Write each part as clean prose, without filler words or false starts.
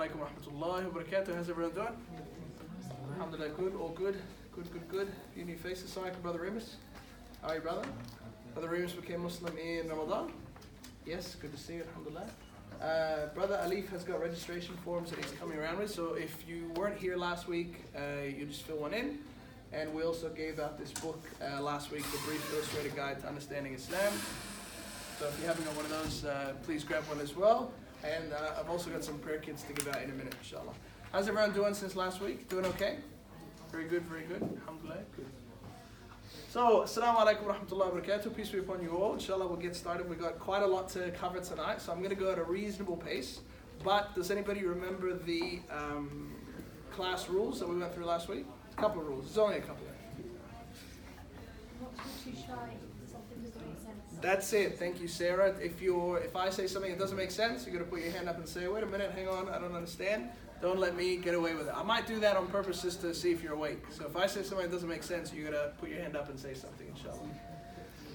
alaikum wa rahmatullahi wa barakatuh. How's everyone doing? Alhamdulillah, good, all good. Good. You new faces. Assalamu alaikum, Brother Remus. How are you, brother? Brother Remus became Muslim in Ramadan. Yes, good to see you, alhamdulillah. Brother Alif has got registration forms that he's coming around with, so if you weren't here last week, you just fill one in. And we also gave out this book last week, The Brief Illustrated Guide to Understanding Islam. So if you haven't got one of those, please grab one as well. And I've also got some prayer kits to give out in a minute, inshallah. How's everyone doing since last week? Doing okay? Very good. Alhamdulillah. Good. So, assalamu alaikum wa rahmatullahi wa barakatuh. Peace be upon you all. Inshallah, we'll get started. We've got quite a lot to cover tonight, so I'm going to go at a reasonable pace. But does anybody remember the class rules that we went through last week? A couple of rules. There's only a couple. Not too shy. Something doesn't make sense. That's it. Thank you, Sarah. If I say something that doesn't make sense, you're going to put your hand up and say, wait a minute, hang on, I don't understand. Don't let me get away with it. I might do that on purpose just to see if you're awake. So if I say something that doesn't make sense, you're going to put your hand up and say something, inshallah.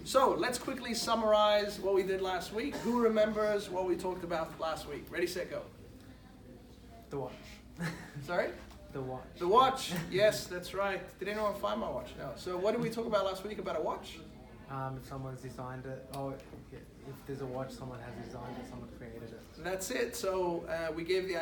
So let's quickly summarize what we did last week. Who remembers what we talked about last week? Ready, set, go. The watch. Sorry? The watch. The watch. Yes, that's right. Did anyone find my watch? No. So what did we talk about last week about a watch? If someone's designed it, if there's a watch, someone has designed it, someone created it. That's it. So we gave the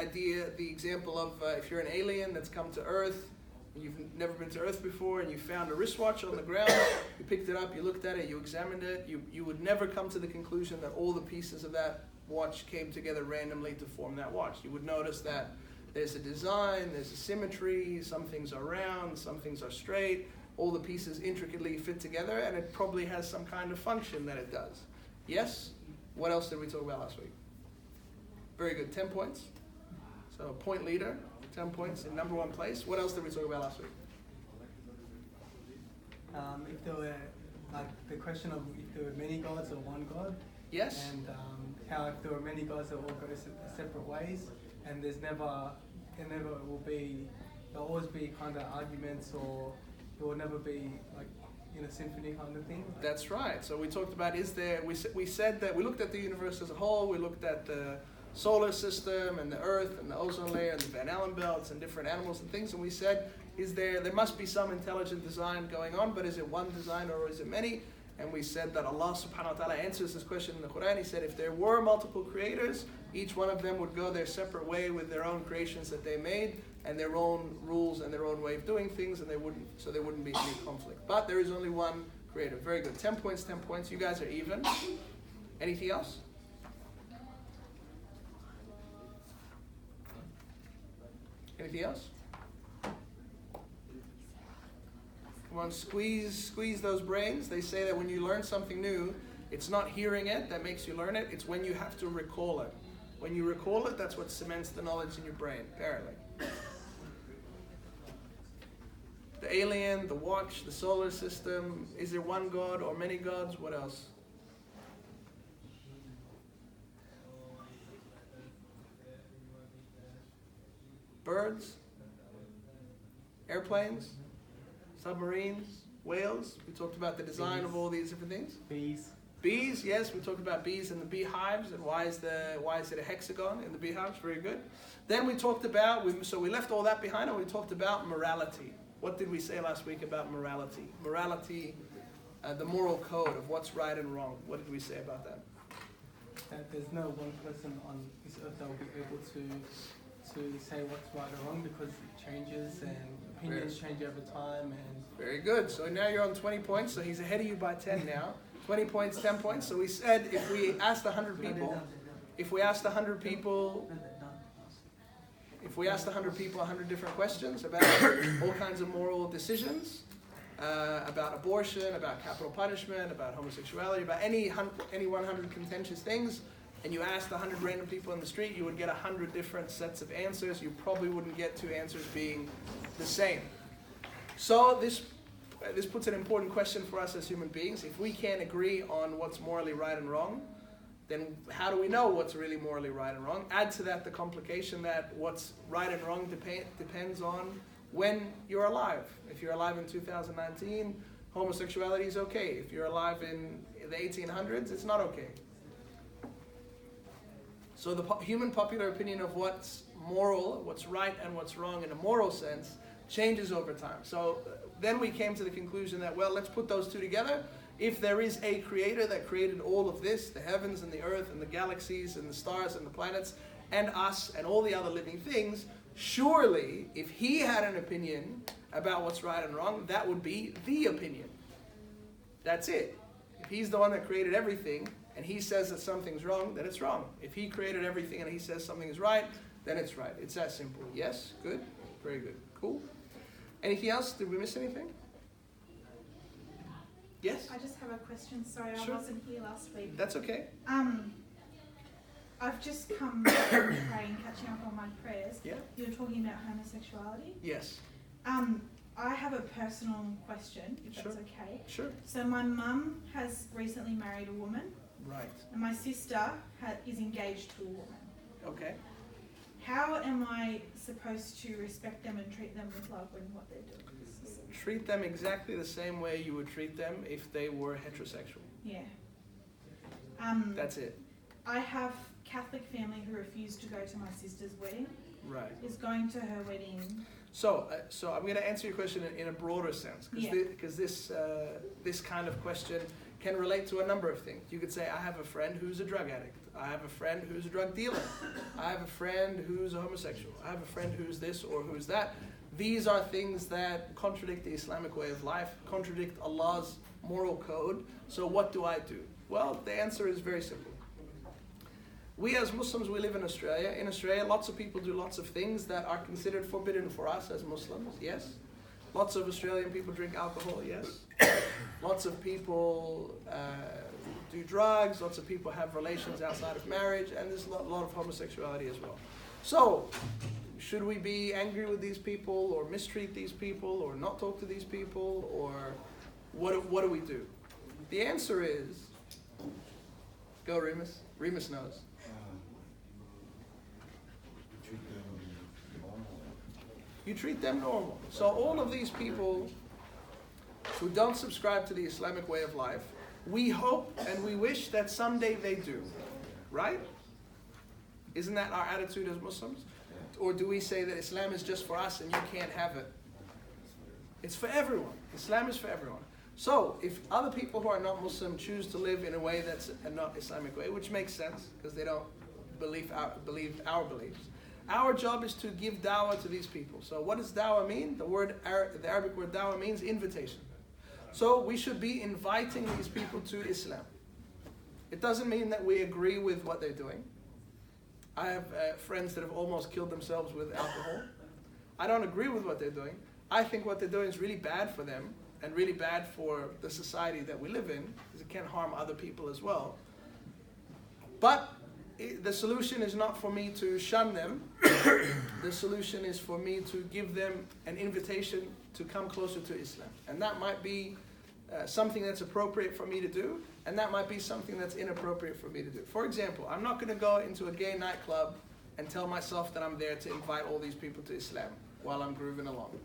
example of if you're an alien that's come to Earth, and you've never been to Earth before, and you found a wristwatch on the ground, you picked it up, you looked at it, you examined it, you would never come to the conclusion that all the pieces of that watch came together randomly to form that watch. You would notice that there's a design, there's a symmetry, some things are round, some things are straight, all the pieces intricately fit together, and it probably has some kind of function that it does. Yes? What else did we talk about last week? Very good, 10 points. So point leader, 10 points in number one place. What else did we talk about last week? If there were, the question of if there were many gods or one God. Yes? And how if there were many gods that all go separate ways, and there'll always be kind of arguments, or it will never be like in a symphony kind of thing. That's right. So we talked about we said that we looked at the universe as a whole, we looked at the solar system and the Earth and the ozone layer and the Van Allen belts and different animals and things, and we said there must be some intelligent design going on, but is it one design or is it many? And we said that Allah subhanahu wa ta'ala answers this question in the Quran. He said if there were multiple creators, each one of them would go their separate way with their own creations that they made and their own rules and their own way of doing things, and there wouldn't be any conflict. But there is only one creator. Very good. 10 points, 10 points. You guys are even. Anything else? Anything else? Come on, squeeze those brains. They say that when you learn something new, it's not hearing it that makes you learn it, it's when you have to recall it. When you recall it, that's what cements the knowledge in your brain, apparently. The alien, the watch, the solar system, is there one God or many gods? What else? Birds? Airplanes? Submarines? Whales? We talked about the design of all these different things. Bees. Bees, yes, we talked about bees and the beehives, and why is it a hexagon in the beehives? Very good. Then we talked about, we left all that behind, and we talked about morality. What did we say last week about morality? Morality, the moral code of what's right and wrong. What did we say about that? That there's no one person on this earth that will be able to say what's right or wrong, because it changes and opinions change over time. And very good. So now you're on 20 points. So he's ahead of you by 10 now. 20 points, 10 points. So we said if we asked 100 people 100 different questions about all kinds of moral decisions, about abortion, about capital punishment, about homosexuality, about any 100 contentious things, and you asked 100 random people in the street, you would get 100 different sets of answers. You probably wouldn't get two answers being the same. So this puts an important question for us as human beings. If we can't agree on what's morally right and wrong, then how do we know what's really morally right and wrong? Add to that the complication that what's right and wrong depends on when you're alive. If you're alive in 2019, homosexuality is okay. If you're alive in the 1800s, it's not okay. So the human popular opinion of what's moral, what's right and what's wrong in a moral sense changes over time. So then we came to the conclusion that, well, let's put those two together. If there is a creator that created all of this, the heavens and the earth and the galaxies and the stars and the planets and us and all the other living things, surely if he had an opinion about what's right and wrong, that would be the opinion. That's it. If he's the one that created everything and he says that something's wrong, then it's wrong. If he created everything and he says something is right, then it's right. It's that simple. Yes? Good? Very good. Cool. Anything else? Did we miss anything? Yes? I just have a question. Sorry, Sure. I wasn't here last week. That's okay. I've just come from praying, catching up on my prayers. Yeah? You were talking about homosexuality. Yes. I have a personal question, if Sure. that's okay. Sure. So my mum has recently married a woman, Right. and my sister is engaged to a woman. Okay. How am I supposed to respect them and treat them with love when what they're doing? Treat them exactly the same way you would treat them if they were heterosexual. Yeah. That's it. I have Catholic family who refused to go to my sister's wedding. Right. Is going to her wedding. So I'm going to answer your question in a broader sense, because this kind of question can relate to a number of things. You could say, I have a friend who's a drug addict. I have a friend who's a drug dealer. I have a friend who's a homosexual. I have a friend who's this or who's that. These are things that contradict the Islamic way of life, contradict Allah's moral code. So what do I do? Well, the answer is very simple. We as Muslims, we live in Australia. In Australia, lots of people do lots of things that are considered forbidden for us as Muslims, yes. Lots of Australian people drink alcohol, yes. Lots of people do drugs, lots of people have relations outside of marriage, and there's a lot of homosexuality as well. So, should we be angry with these people, or mistreat these people, or not talk to these people, or what do we do? The answer is, go Remus. Remus knows. You treat them normal. So all of these people who don't subscribe to the Islamic way of life, we hope and we wish that someday they do. Right? Isn't that our attitude as Muslims? Or do we say that Islam is just for us and you can't have it? It's for everyone. Islam is for everyone. So if other people who are not Muslim choose to live in a way that's a not Islamic way, which makes sense because they don't believe our beliefs, our job is to give dawah to these people. So what does dawah mean? The Arabic word dawah means invitation. So we should be inviting these people to Islam. It doesn't mean that we agree with what they're doing. I have friends that have almost killed themselves with alcohol. I don't agree with what they're doing. I think what they're doing is really bad for them and really bad for the society that we live in because it can harm other people as well. But the solution is not for me to shun them. The solution is for me to give them an invitation to come closer to Islam. And that might be something that's appropriate for me to do, and that might be something that's inappropriate for me to do. For example, I'm not going to go into a gay nightclub and tell myself that I'm there to invite all these people to Islam while I'm grooving along.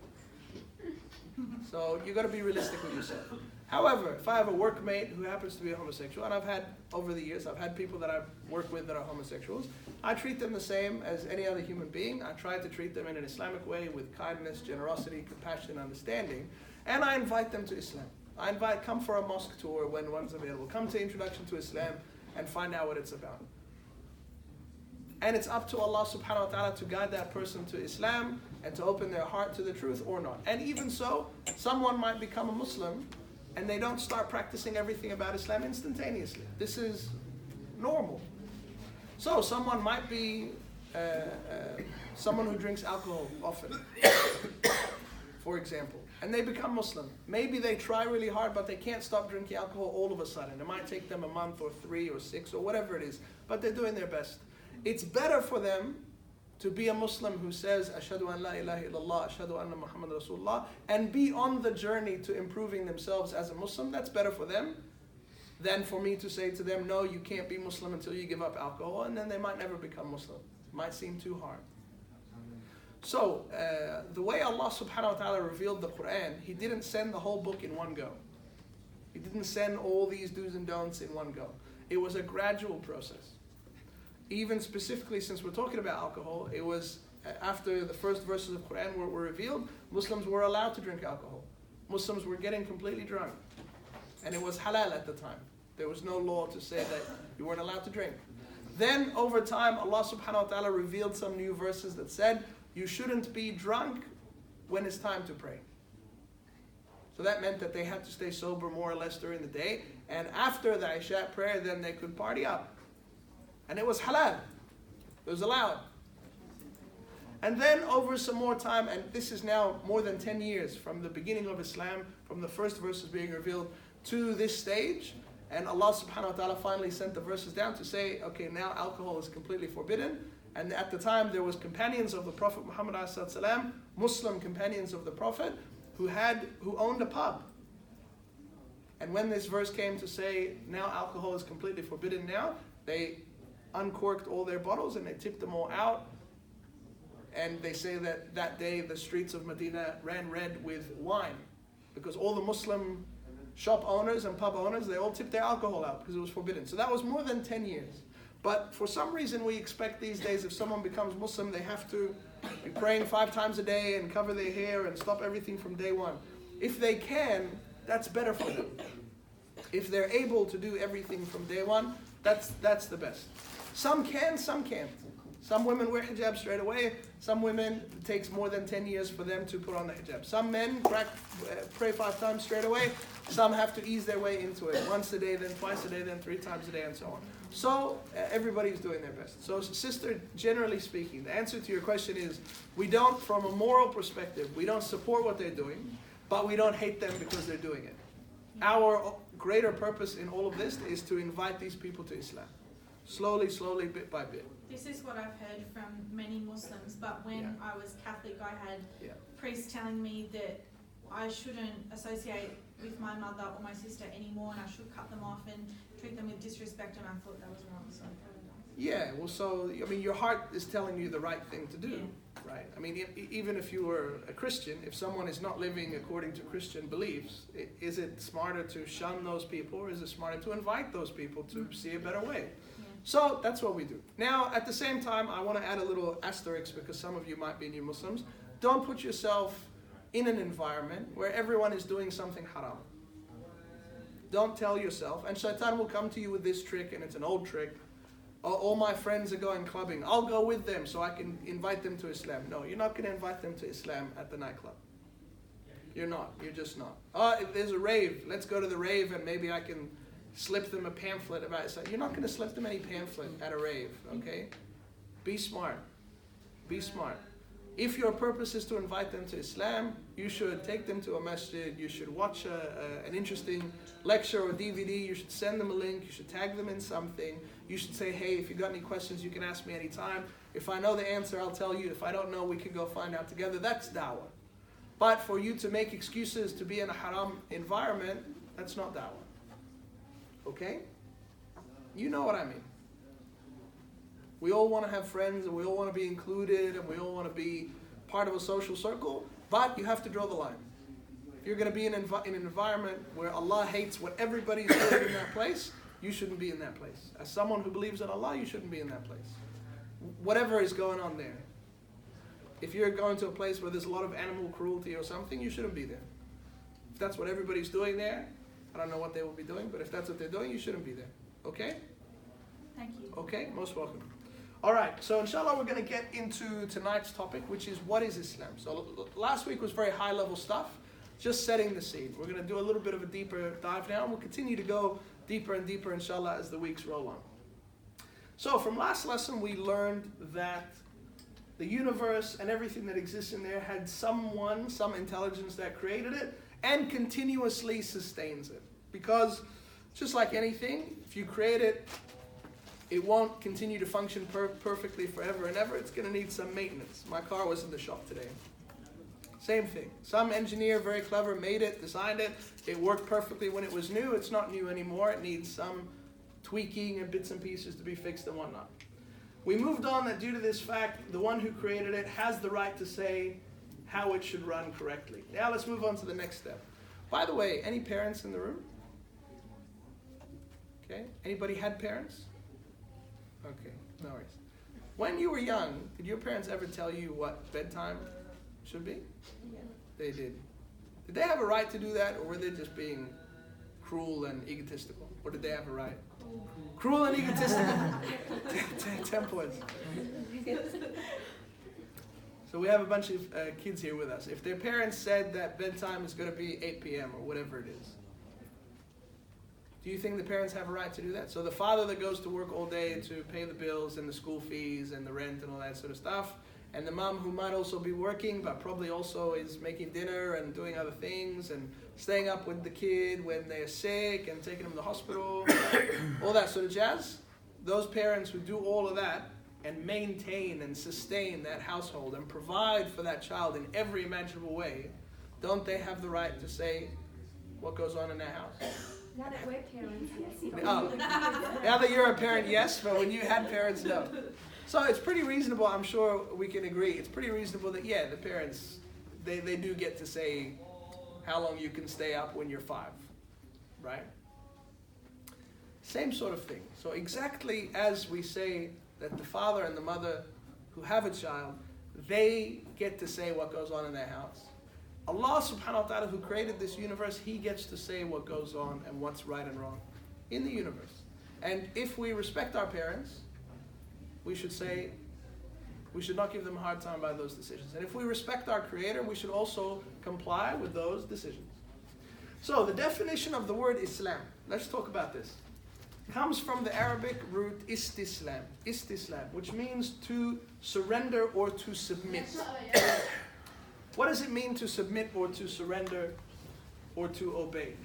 So you've got to be realistic with yourself. However, if I have a workmate who happens to be a homosexual, and I've had, over the years, I've had people that I've worked with that are homosexuals, I treat them the same as any other human being. I try to treat them in an Islamic way with kindness, generosity, compassion, understanding, and I invite them to Islam. I invite, come for a mosque tour when one's available. Come to Introduction to Islam and find out what it's about. And it's up to Allah subhanahu wa ta'ala to guide that person to Islam and to open their heart to the truth or not. And even so, someone might become a Muslim and they don't start practicing everything about Islam instantaneously. This is normal. So someone might be someone who drinks alcohol often, for example, and they become Muslim. Maybe they try really hard, but they can't stop drinking alcohol all of a sudden. It might take them a month or 3 or 6 or whatever it is, but they're doing their best. It's better for them to be a Muslim who says, Ashhadu an la ilaha illallah, Ashhadu anna Muhammad Rasulullah, and be on the journey to improving themselves as a Muslim. That's better for them than for me to say to them, no, you can't be Muslim until you give up alcohol, and then they might never become Muslim. It might seem too hard. So, the way Allah subhanahu wa ta'ala revealed the Quran, He didn't send the whole book in one go. He didn't send all these do's and don'ts in one go. It was a gradual process. even specifically since we're talking about alcohol, it was after the first verses of Quran were revealed, Muslims were allowed to drink alcohol. Muslims were getting completely drunk. And it was halal at the time. There was no law to say that you weren't allowed to drink. Then over time, Allah subhanahu wa ta'ala revealed some new verses that said, you shouldn't be drunk when it's time to pray. So that meant that they had to stay sober more or less during the day. And after the Isha prayer, then they could party up. And it was halal. It was allowed. And then over some more time, and this is now more than 10 years from the beginning of Islam, from the first verses being revealed to this stage, and Allah subhanahu wa ta'ala finally sent the verses down to say, okay, now alcohol is completely forbidden. And at the time there was companions of the Prophet Muhammad ﷺ, Muslim companions of the Prophet, who owned a pub. And when this verse came to say, now alcohol is completely forbidden now, they uncorked all their bottles and they tipped them all out. And they say that that day the streets of Medina ran red with wine, because all the Muslim shop owners and pub owners, they all tipped their alcohol out because it was forbidden. So that was more than 10 years. But for some reason we expect these days if someone becomes Muslim, they have to be praying 5 times a day and cover their hair and stop everything from day one. If they can, that's better for them. If they're able to do everything from day one, that's the best. Some can, some can't. Some women wear hijab straight away. Some women, it takes more than 10 years for them to put on the hijab. Some men pray 5 times straight away. Some have to ease their way into it. Once a day, then twice a day, then 3 times a day, and so on. So everybody's doing their best. So sister, generally speaking, the answer to your question is, we don't, from a moral perspective, we don't support what they're doing, but we don't hate them because they're doing it. Our greater purpose in all of this is to invite these people to Islam. Slowly, slowly, bit by bit. This is what I've heard from many Muslims, but when I was Catholic, I had priests telling me that I shouldn't associate with my mother or my sister anymore, and I should cut them off and treat them with disrespect, and I thought that was wrong, so I cut it off. Yeah, well, so, I mean, your heart is telling you the right thing to do, right? I mean, even if you were a Christian, if someone is not living according to Christian beliefs, is it smarter to shun those people, or is it smarter to invite those people to see a better way? So that's what we do. Now, at the same time, I want to add a little asterisk because some of you might be new Muslims. Don't put yourself in an environment where everyone is doing something haram. Don't tell yourself, and Shaitan will come to you with this trick, and it's an old trick. Oh, all my friends are going clubbing. I'll go with them so I can invite them to Islam. No, you're not going to invite them to Islam at the nightclub. You're not. You're just not. Oh, if there's a rave, let's go to the rave and maybe I can slip them a pamphlet about Islam. You're not going to slip them any pamphlet at a rave, okay? Be smart. Be smart. If your purpose is to invite them to Islam, you should take them to a masjid, you should watch an interesting lecture or DVD, you should send them a link, you should tag them in something, you should say, hey, if you got any questions, you can ask me anytime. If I know the answer, I'll tell you. If I don't know, we can go find out together. That's da'wah. But for you to make excuses to be in a haram environment, that's not da'wah. Okay? You know what I mean. We all want to have friends and we all want to be included and we all want to be part of a social circle, but you have to draw the line. If you're going to be in an environment where Allah hates what everybody's doing in that place, you shouldn't be in that place. As someone who believes in Allah, you shouldn't be in that place. Whatever is going on there. If you're going to a place where there's a lot of animal cruelty or something, you shouldn't be there. If that's what everybody's doing there, I don't know what they will be doing, but if that's what they're doing, you shouldn't be there. Okay? Thank you. Okay, most welcome. All right, so inshallah we're going to get into tonight's topic, which is what is Islam. So last week was very high level stuff, just setting the scene. We're going to do a little bit of a deeper dive now, and we'll continue to go deeper and deeper inshallah as the weeks roll on. So from last lesson we learned that the universe and everything that exists in there had some intelligence that created it and continuously sustains it. Because just like anything, if you create it, it won't continue to function perfectly forever and ever. It's going to need some maintenance. My car was in the shop today. Same thing. Some engineer, very clever, made it, designed it. It worked perfectly when it was new. It's not new anymore. It needs some tweaking and bits and pieces to be fixed and whatnot. We moved on that due to this fact, the one who created it has the right to say how it should run correctly. Now let's move on to the next step. By the way, any parents in the room? Okay. Anybody had parents? Okay. No worries. When you were young, did your parents ever tell you what bedtime should be? Yeah. They did. Did they have a right to do that, or were they just being cruel and egotistical? Or did they have a right? Cruel and egotistical. 10 points. So we have a bunch of kids here with us. If their parents said that bedtime is going to be 8 p.m. or whatever it is, do you think the parents have a right to do that? So the father that goes to work all day to pay the bills and the school fees and the rent and all that sort of stuff, and the mom who might also be working but probably also is making dinner and doing other things and staying up with the kid when they're sick and taking them to the hospital, all that sort of jazz. Those parents who do all of that and maintain and sustain that household and provide for that child in every imaginable way, don't they have the right to say what goes on in their house? Now that we're parents, yes. Oh, now that you're a parent, yes, but when you had parents, no. So it's pretty reasonable, I'm sure we can agree, it's pretty reasonable that, yeah, the parents, they do get to say how long you can stay up when you're 5, right? Same sort of thing. So exactly as we say that the father and the mother who have a child, they get to say what goes on in their house. Allah subhanahu wa ta'ala, who created this universe, He gets to say what goes on and what's right and wrong in the universe. And if we respect our parents, we should say, we should not give them a hard time by those decisions. And if we respect our Creator, we should also comply with those decisions. So the definition of the word Islam, let's talk about this, comes from the Arabic root istislam, which means to surrender or to submit. What does it mean to submit or to surrender or to obey?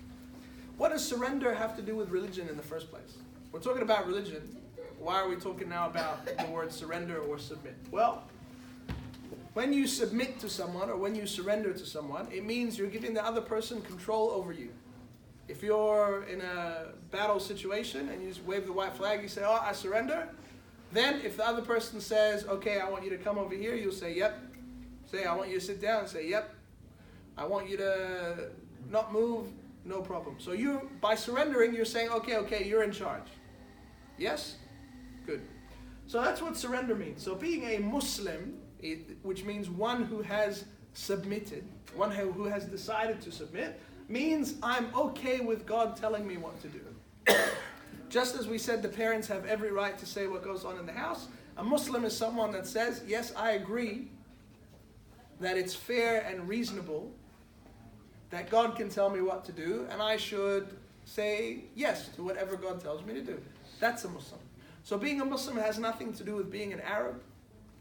What does surrender have to do with religion in the first place? We're talking about religion. Why are we talking now about the word surrender or submit? Well, when you submit to someone or when you surrender to someone, it means you're giving the other person control over you. If you're in a battle situation and you just wave the white flag, you say, oh, I surrender. Then if the other person says, okay, I want you to come over here, you'll say, yep. Say, I want you to sit down, and say, yep. I want you to not move, no problem. So you, by surrendering, you're saying, okay, you're in charge. Yes? Good. So that's what surrender means. So being a Muslim, which means one who has submitted, one who has decided to submit, means I'm okay with God telling me what to do. Just as we said the parents have every right to say what goes on in the house, a Muslim is someone that says, yes, I agree that it's fair and reasonable that God can tell me what to do, and I should say yes to whatever God tells me to do. That's a Muslim. So being a Muslim has nothing to do with being an Arab,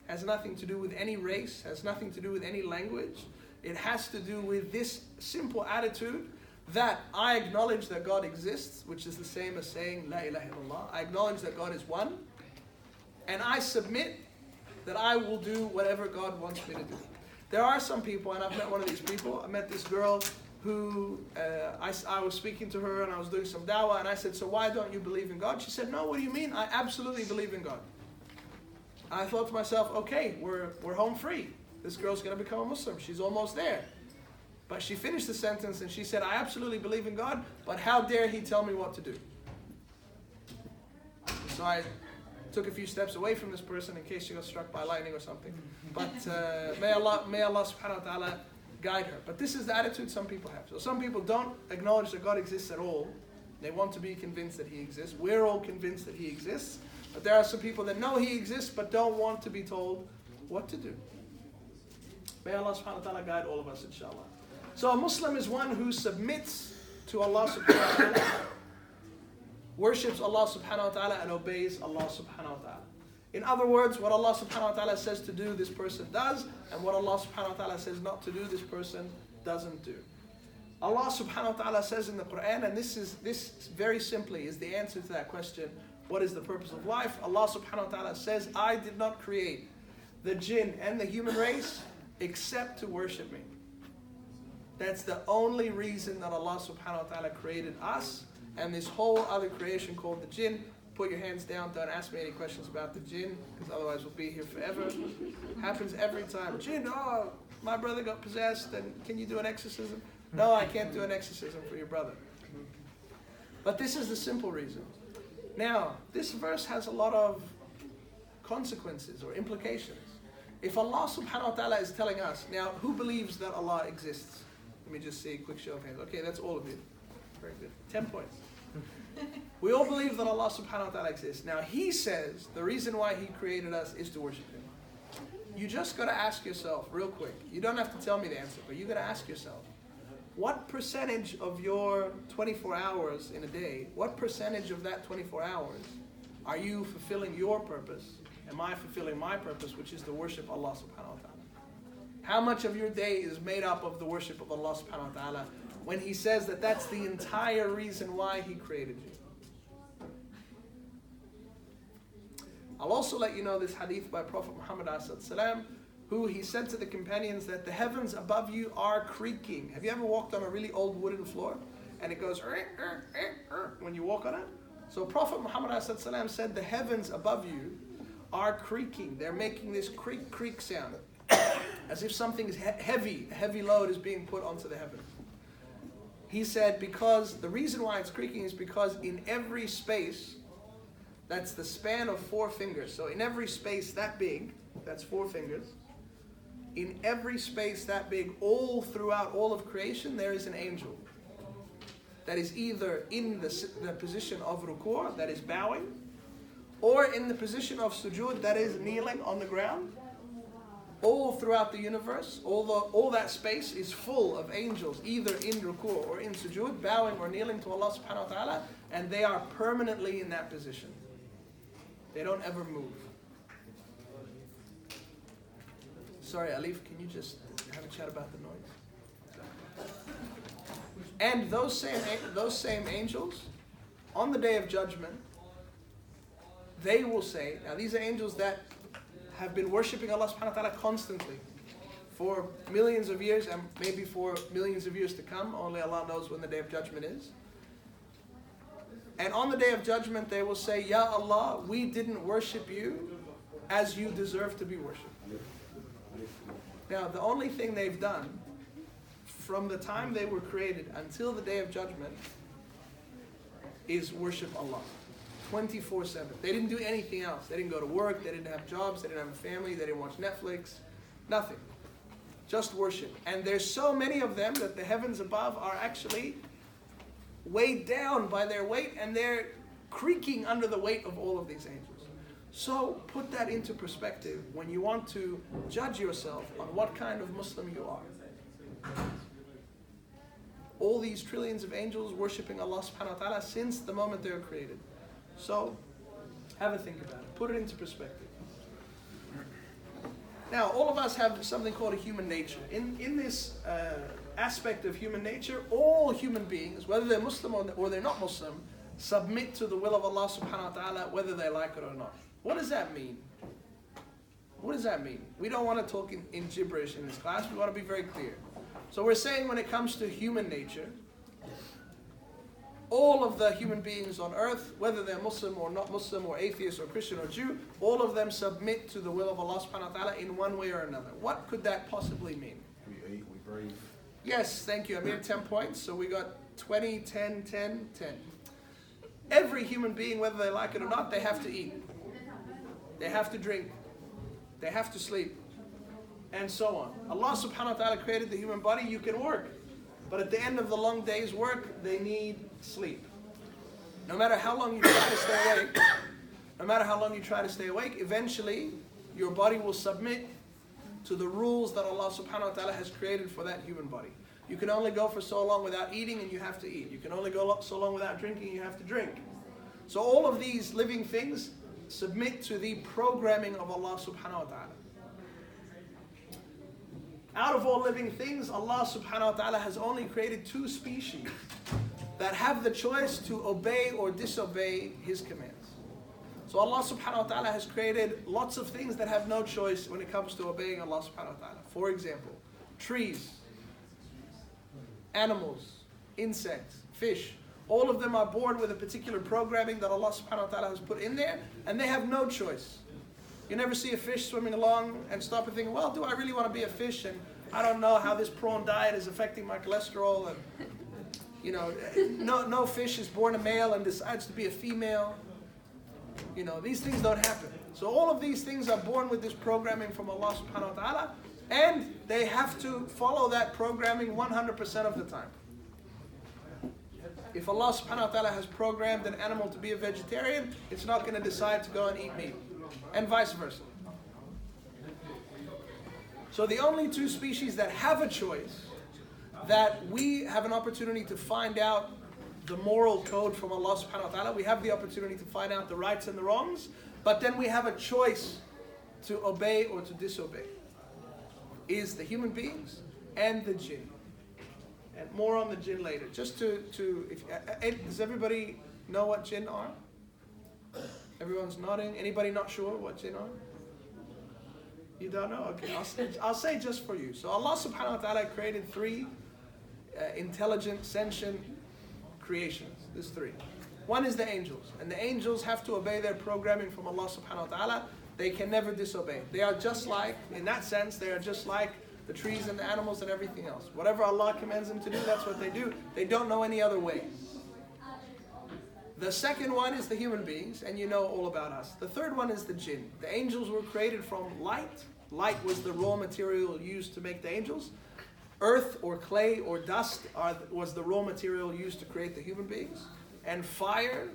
has nothing to do with any race, has nothing to do with any language. It has to do with this simple attitude that I acknowledge that God exists, which is the same as saying La ilaha illallah. I acknowledge that God is one, and I submit that I will do whatever God wants me to do. There are some people, and I've met one of these people. I met this girl who, I was speaking to her and I was doing some dawah, and I said, so why don't you believe in God? She said, no, what do you mean? I absolutely believe in God. I thought to myself, okay, we're home free. This girl's going to become a Muslim. She's almost there. But she finished the sentence and she said, I absolutely believe in God, but how dare He tell me what to do? So I took a few steps away from this person in case she got struck by lightning or something. But may Allah subhanahu wa ta'ala guide her. But this is the attitude some people have. So some people don't acknowledge that God exists at all. They want to be convinced that He exists. We're all convinced that He exists. But there are some people that know He exists but don't want to be told what to do. May Allah subhanahu wa ta'ala guide all of us, inshallah. So a Muslim is one who submits to Allah subhanahu wa ta'ala, worships Allah subhanahu wa ta'ala, and obeys Allah subhanahu wa ta'ala. In other words, what Allah subhanahu wa ta'ala says to do, this person does, and what Allah subhanahu wa ta'ala says not to do, this person doesn't do. Allah subhanahu wa ta'ala says in the Quran, and this very simply is the answer to that question, what is the purpose of life? Allah subhanahu wa ta'ala says, I did not create the jinn and the human race except to worship me. That's the only reason that Allah subhanahu wa ta'ala created us and this whole other creation called the jinn. Put your hands down, don't ask me any questions about the jinn, because otherwise we'll be here forever. Happens every time. Jinn, oh, my brother got possessed, and can you do an exorcism? No, I can't do an exorcism for your brother. But this is the simple reason. Now, this verse has a lot of consequences or implications. If Allah subhanahu wa ta'ala is telling us, now who believes that Allah exists? Let me just see a quick show of hands. Okay, that's all of you. Very good. 10 points. We all believe that Allah subhanahu wa ta'ala exists. Now He says the reason why He created us is to worship Him. You just got to ask yourself real quick. You don't have to tell me the answer, but you got to ask yourself, what percentage of your 24 hours in a day, what percentage of that 24 hours are you fulfilling your purpose? Am I fulfilling my purpose, which is to worship Allah subhanahu wa ta'ala? How much of your day is made up of the worship of Allah subhanahu wa ta'ala when He says that that's the entire reason why He created you? I'll also let you know this hadith by Prophet Muhammad ﷺ, who he said to the companions that the heavens above you are creaking. Have you ever walked on a really old wooden floor and it goes when you walk on it? So Prophet Muhammad ﷺ said the heavens above you are creaking. They're making this creak sound as if something is heavy, a heavy load is being put onto the heavens. He said because the reason why it's creaking is because in every space, that's the span of 4 fingers. So in every space that big, that's 4 fingers. In every space that big, all throughout all of creation, there is an angel that is either in the position of ruku', that is bowing, or in the position of sujood, that is kneeling on the ground. All throughout the universe, all that space is full of angels, either in ruku' or in sujood, bowing or kneeling to Allah subhanahu wa ta'ala, and they are permanently in that position. They don't ever move. Sorry, Alif, can you just have a chat about the noise? And those same angels, on the day of judgment, they will say, now these are angels that have been worshipping Allah subhanahu wa ta'ala constantly for millions of years and maybe for millions of years to come. Only Allah knows when the day of judgment is. And on the day of judgment, they will say, Ya Allah, we didn't worship you as you deserve to be worshipped. Now, the only thing they've done from the time they were created until the day of judgment is worship Allah 24/7. They didn't do anything else. They didn't go to work. They didn't have jobs. They didn't have a family. They didn't watch Netflix. Nothing. Just worship. And there's so many of them that the heavens above are actually weighed down by their weight, and they're creaking under the weight of all of these angels. So put that into perspective when you want to judge yourself on what kind of Muslim you are. All these trillions of angels worshipping Allah subhanahu wa ta'ala since the moment they were created. So have a think about it. Put it into perspective. Now, all of us have something called a human nature. In this aspect of human nature, all human beings, whether they're Muslim or they're not Muslim, submit to the will of Allah subhanahu wa ta'ala whether they like it or not. What does that mean? What does that mean? We don't want to talk in gibberish in this class. We want to be very clear. So we're saying when it comes to human nature, all of the human beings on earth, whether they're Muslim or not Muslim or atheist or Christian or Jew, all of them submit to the will of Allah subhanahu wa ta'ala in one way or another. What could that possibly mean? We eat, we breathe. Yes, thank you. I made 10 points, so we got 20, 10, 10, 10. Every human being, whether they like it or not, they have to eat. They have to drink. They have to sleep. And so on. Allah subhanahu wa ta'ala created the human body, you can work. But at the end of the long day's work, they need sleep. No matter how long you try to stay awake, eventually your body will submit to the rules that Allah subhanahu wa ta'ala has created for that human body. You can only go for so long without eating, and you have to eat. You can only go so long without drinking, you have to drink. So all of these living things submit to the programming of Allah subhanahu wa ta'ala. Out of all living things, Allah subhanahu wa ta'ala has only created 2 species that have the choice to obey or disobey His commands. So Allah subhanahu wa ta'ala has created lots of things that have no choice when it comes to obeying Allah subhanahu wa ta'ala. For example, trees, animals, insects, fish. All of them are born with a particular programming that Allah subhanahu wa ta'ala has put in there, and they have no choice. You never see a fish swimming along and stop and think, well, do I really want to be a fish? And I don't know how this prawn diet is affecting my cholesterol. And you know, no fish is born a male and decides to be a female. You know, these things don't happen. So all of these things are born with this programming from Allah subhanahu wa ta'ala, and they have to follow that programming 100% of the time. If Allah subhanahu wa ta'ala has programmed an animal to be a vegetarian, it's not going to decide to go and eat meat, and vice versa. So the only two species that have a choice, that we have an opportunity to find out the moral code from Allah subhanahu wa ta'ala, we have the opportunity to find out the rights and the wrongs, but then we have a choice to obey or to disobey, is the human beings and the jinn. And more on the jinn later. Just does everybody know what jinn are? Everyone's nodding. Anybody not sure what jinn are? You don't know? Okay, I'll say just for you. So Allah subhanahu wa ta'ala created three intelligent, sentient creations. There's three. One is the angels. And the angels have to obey their programming from Allah subhanahu wa ta'ala. They can never disobey. They are just like, in that sense, they are just like the trees and the animals and everything else. Whatever Allah commands them to do, that's what they do. They don't know any other way. The second one is the human beings, and you know all about us. The third one is the jinn. The angels were created from light. Light was the raw material used to make the angels. Earth or clay or dust was the raw material used to create the human beings. And fire,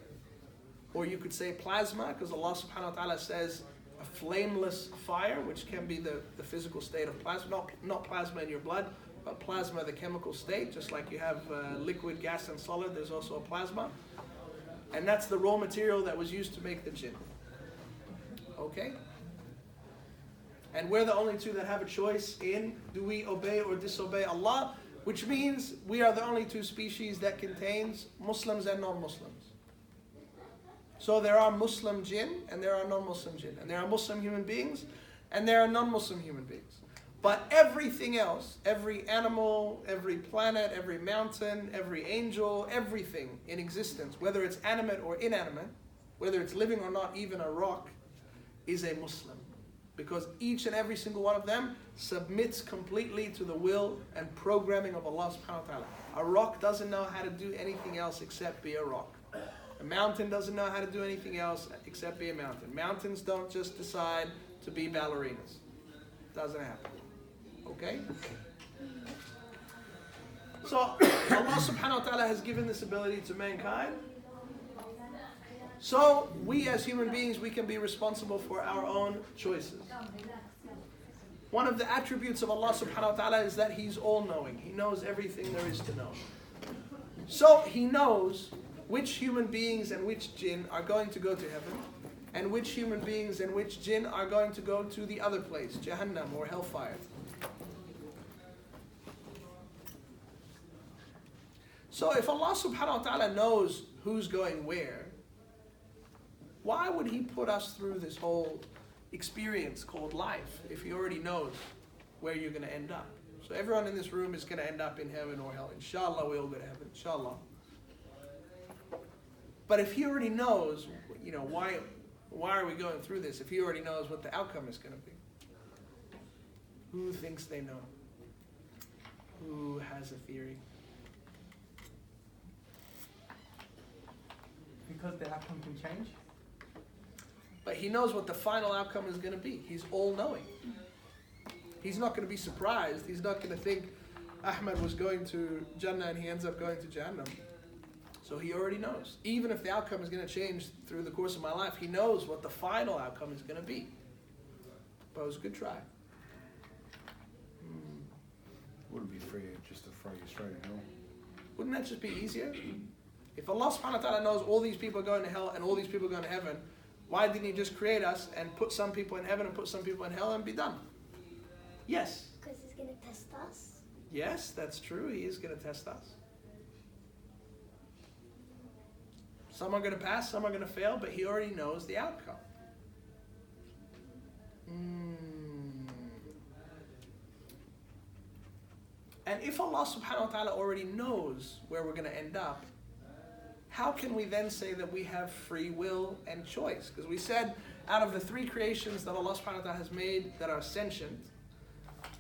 or you could say plasma, because Allah subhanahu wa ta'ala says a flameless fire, which can be the physical state of plasma, not plasma in your blood, but plasma, the chemical state, just like you have liquid, gas, and solid, there's also a plasma. And that's the raw material that was used to make the jinn. Okay? And we're the only two that have a choice in, do we obey or disobey Allah? Which means we are the only two species that contains Muslims and non-Muslims. So there are Muslim jinn and there are non-Muslim jinn. And there are Muslim human beings and there are non-Muslim human beings. But everything else, every animal, every planet, every mountain, every angel, everything in existence, whether it's animate or inanimate, whether it's living or not, even a rock, is a Muslim. Because each and every single one of them submits completely to the will and programming of Allah subhanahu wa ta'ala. A rock doesn't know how to do anything else except be a rock. A mountain doesn't know how to do anything else except be a mountain. Mountains don't just decide to be ballerinas. Doesn't happen. Okay? So Allah subhanahu wa ta'ala has given this ability to mankind. So we as human beings, we can be responsible for our own choices. One of the attributes of Allah subhanahu wa ta'ala is that He's all-knowing. He knows everything there is to know. So He knows which human beings and which jinn are going to go to heaven, and which human beings and which jinn are going to go to the other place, Jahannam or hellfire. So if Allah subhanahu wa ta'ala knows who's going where, why would He put us through this whole experience called life if He already knows where you're going to end up? So everyone in this room is going to end up in heaven or hell. Inshallah, we all go to heaven. Inshallah. But if He already knows, why are we going through this? If He already knows what the outcome is going to be. Who thinks they know? Who has a theory? Because the outcome can change. But He knows what the final outcome is going to be. He's all-knowing. He's not going to be surprised. He's not going to think Ahmed was going to Jannah and he ends up going to Jahannam. So He already knows. Even if the outcome is going to change through the course of my life, He knows what the final outcome is going to be. But it was a good try. Wouldn't be free just to throw you straight in hell. Wouldn't that just be easier? If Allah subhanahu wa ta'ala knows all these people are going to hell and all these people are going to heaven, why didn't He just create us and put some people in heaven and put some people in hell and be done? Yes. Because He's going to test us. Yes, that's true. He is going to test us. Some are going to pass, some are going to fail, but He already knows the outcome. And if Allah subhanahu wa ta'ala already knows where we're going to end up, how can we then say that we have free will and choice? Because we said out of the three creations that Allah subhanahu wa ta'ala has made that are sentient,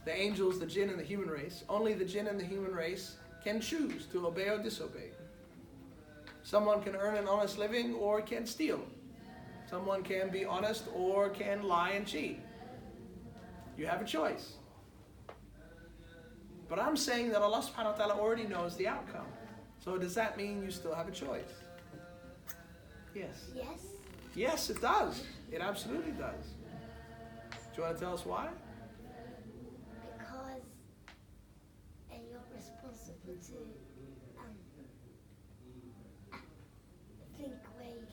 the angels, the jinn, and the human race, only the jinn and the human race can choose to obey or disobey. Someone can earn an honest living or can steal. Someone can be honest or can lie and cheat. You have a choice. But I'm saying that Allah subhanahu wa ta'ala already knows the outcome. So does that mean you still have a choice? Yes. Yes. Yes, it does. It absolutely does. Do you want to tell us why? Because you're responsible to think where you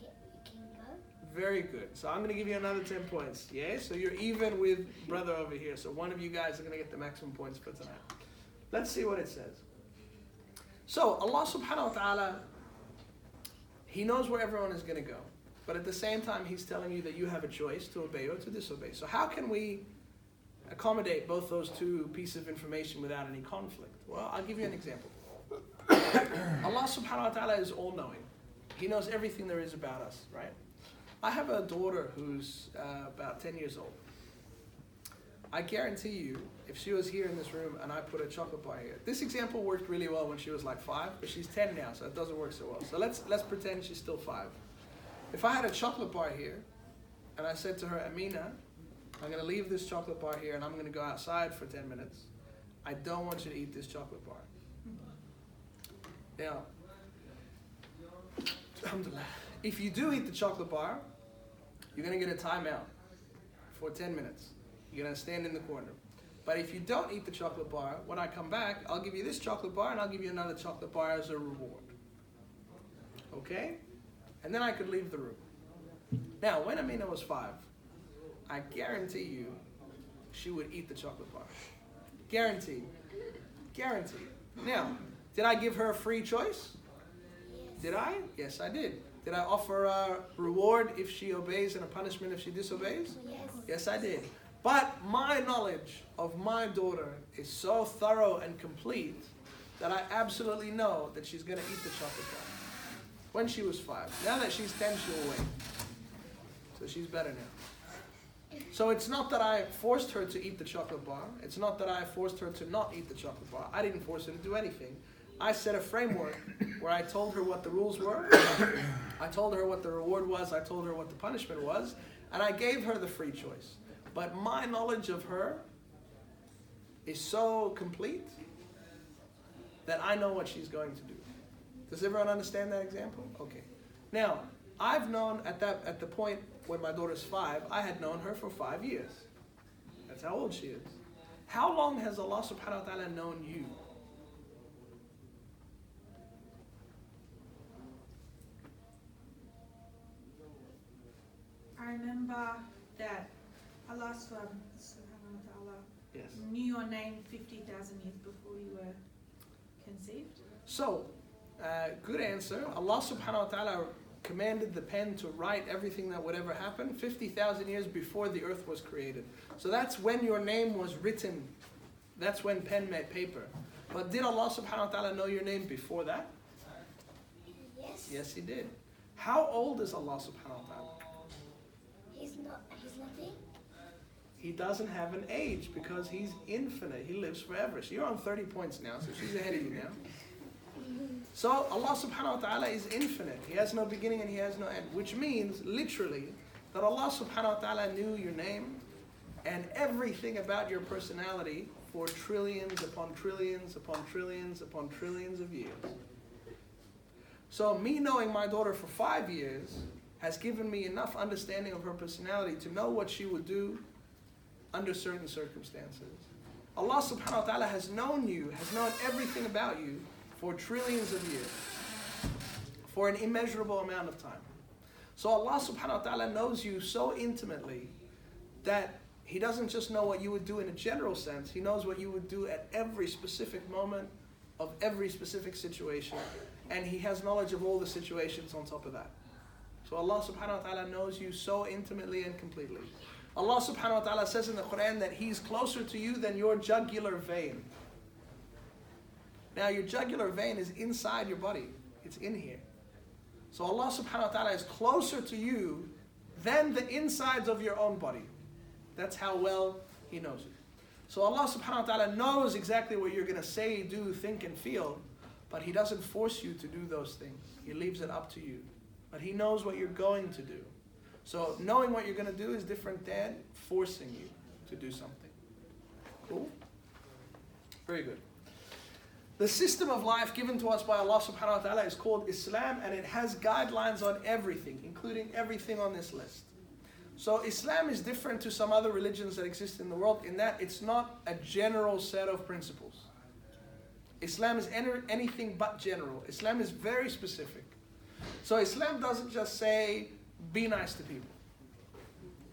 can go. Very good. So I'm going to give you another 10 points. Yeah? So you're even with brother over here. So one of you guys are going to get the maximum points for tonight. Let's see what it says. So Allah subhanahu wa ta'ala, He knows where everyone is going to go. But at the same time, He's telling you that you have a choice to obey or to disobey. So how can we accommodate both those two pieces of information without any conflict? Well, I'll give you an example. Allah subhanahu wa ta'ala is all-knowing. He knows everything there is about us, right? I have a daughter who's about 10 years old. I guarantee you, if she was here in this room and I put a chocolate bar here, this example worked really well when she was like 5, but she's 10 now, so it doesn't work so well. So let's pretend she's still 5. If I had a chocolate bar here, and I said to her, Amina, I'm going to leave this chocolate bar here and I'm going to go outside for 10 minutes. I don't want you to eat this chocolate bar. Now, alhamdulillah, if you do eat the chocolate bar, you're going to get a timeout for 10 minutes. You're going to stand in the corner. But if you don't eat the chocolate bar, when I come back, I'll give you this chocolate bar and I'll give you another chocolate bar as a reward. Okay? And then I could leave the room. Now, when Amina was 5, I guarantee you she would eat the chocolate bar. Guaranteed. Guaranteed. Now, did I give her a free choice? Yes. Did I? Yes, I did. Did I offer a reward if she obeys and a punishment if she disobeys? Yes. Yes, I did. But my knowledge of my daughter is so thorough and complete that I absolutely know that she's going to eat the chocolate bar. When she was 5. Now that she's 10, she'll wait. So she's better now. So it's not that I forced her to eat the chocolate bar. It's not that I forced her to not eat the chocolate bar. I didn't force her to do anything. I set a framework where I told her what the rules were. I told her what the reward was. I told her what the punishment was. And I gave her the free choice. But my knowledge of her is so complete that I know what she's going to do. Does everyone understand that example? Okay. Now, I've known at the point when my daughter's 5, I had known her for 5 years. That's how old she is. How long has Allah subhanahu wa ta'ala known you? I remember that Allah subhanahu wa ta'ala Yes. knew your name 50,000 years before you were conceived. So, good answer. Allah subhanahu wa ta'ala commanded the pen to write everything that would ever happen 50,000 years before the earth was created. So that's when your name was written. That's when pen met paper. But did Allah subhanahu wa ta'ala know your name before that? Yes. Yes, He did. How old is Allah subhanahu wa ta'ala? He's nothing. He doesn't have an age because He's infinite. He lives forever. So you're on 30 points now, so she's ahead of you now. So Allah subhanahu wa ta'ala is infinite. He has no beginning and He has no end. Which means, literally, that Allah subhanahu wa ta'ala knew your name and everything about your personality for trillions upon trillions upon trillions upon trillions of years. So me knowing my daughter for 5 years has given me enough understanding of her personality to know what she would do under certain circumstances. Allah subhanahu wa ta'ala has known you, has known everything about you for trillions of years, for an immeasurable amount of time. So Allah subhanahu wa ta'ala knows you so intimately that He doesn't just know what you would do in a general sense, He knows what you would do at every specific moment of every specific situation, and He has knowledge of all the situations on top of that. So Allah subhanahu wa ta'ala knows you so intimately and completely. Allah subhanahu wa ta'ala says in the Quran that He's closer to you than your jugular vein. Now your jugular vein is inside your body. It's in here. So Allah subhanahu wa ta'ala is closer to you than the insides of your own body. That's how well He knows you. So Allah subhanahu wa ta'ala knows exactly what you're going to say, do, think, and feel, but He doesn't force you to do those things. He leaves it up to you. But He knows what you're going to do. So knowing what you're going to do is different than forcing you to do something. Cool? Very good. The system of life given to us by Allah subhanahu wa ta'ala is called Islam, and it has guidelines on everything, including everything on this list. So Islam is different to some other religions that exist in the world in that it's not a general set of principles. Islam is anything but general. Islam is very specific. So Islam doesn't just say, be nice to people.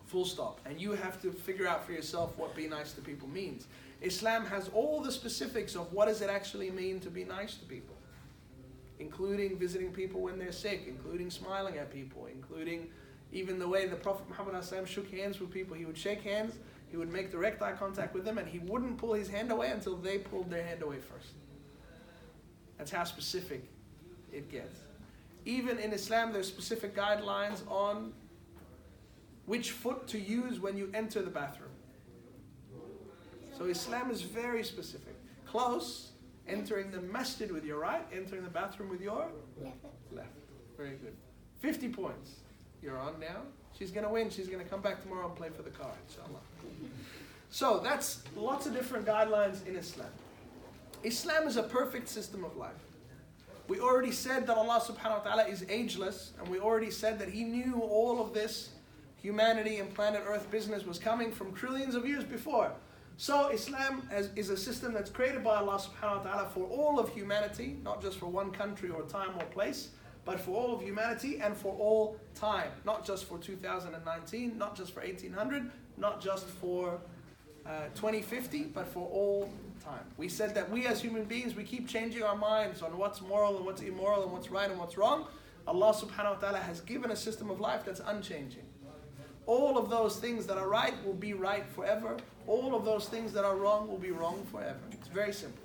Full stop. And you have to figure out for yourself what be nice to people means. Islam has all the specifics of what does it actually mean to be nice to people. Including visiting people when they're sick, including smiling at people, including even the way the Prophet Muhammad shook hands with people. He would shake hands, he would make direct eye contact with them, and he wouldn't pull his hand away until they pulled their hand away first. That's how specific it gets. Even in Islam, there's specific guidelines on which foot to use when you enter the bathroom. So Islam is very specific. Close, entering the masjid with your right, entering the bathroom with your left. Very good. 50 points. You're on now. She's going to win. She's going to come back tomorrow and play for the car, inshallah. So that's lots of different guidelines in Islam. Islam is a perfect system of life. We already said that Allah subhanahu wa ta'ala is ageless, and we already said that He knew all of this humanity and planet Earth business was coming from trillions of years before. So Islam is a system that's created by Allah subhanahu wa ta'ala for all of humanity, not just for one country or time or place, but for all of humanity and for all time. Not just for 2019, not just for 1800, not just for 2050, but for all time. We said that we as human beings, we keep changing our minds on what's moral and what's immoral and what's right and what's wrong. Allah subhanahu wa ta'ala has given a system of life that's unchanging. All of those things that are right will be right forever. All of those things that are wrong will be wrong forever. It's very simple.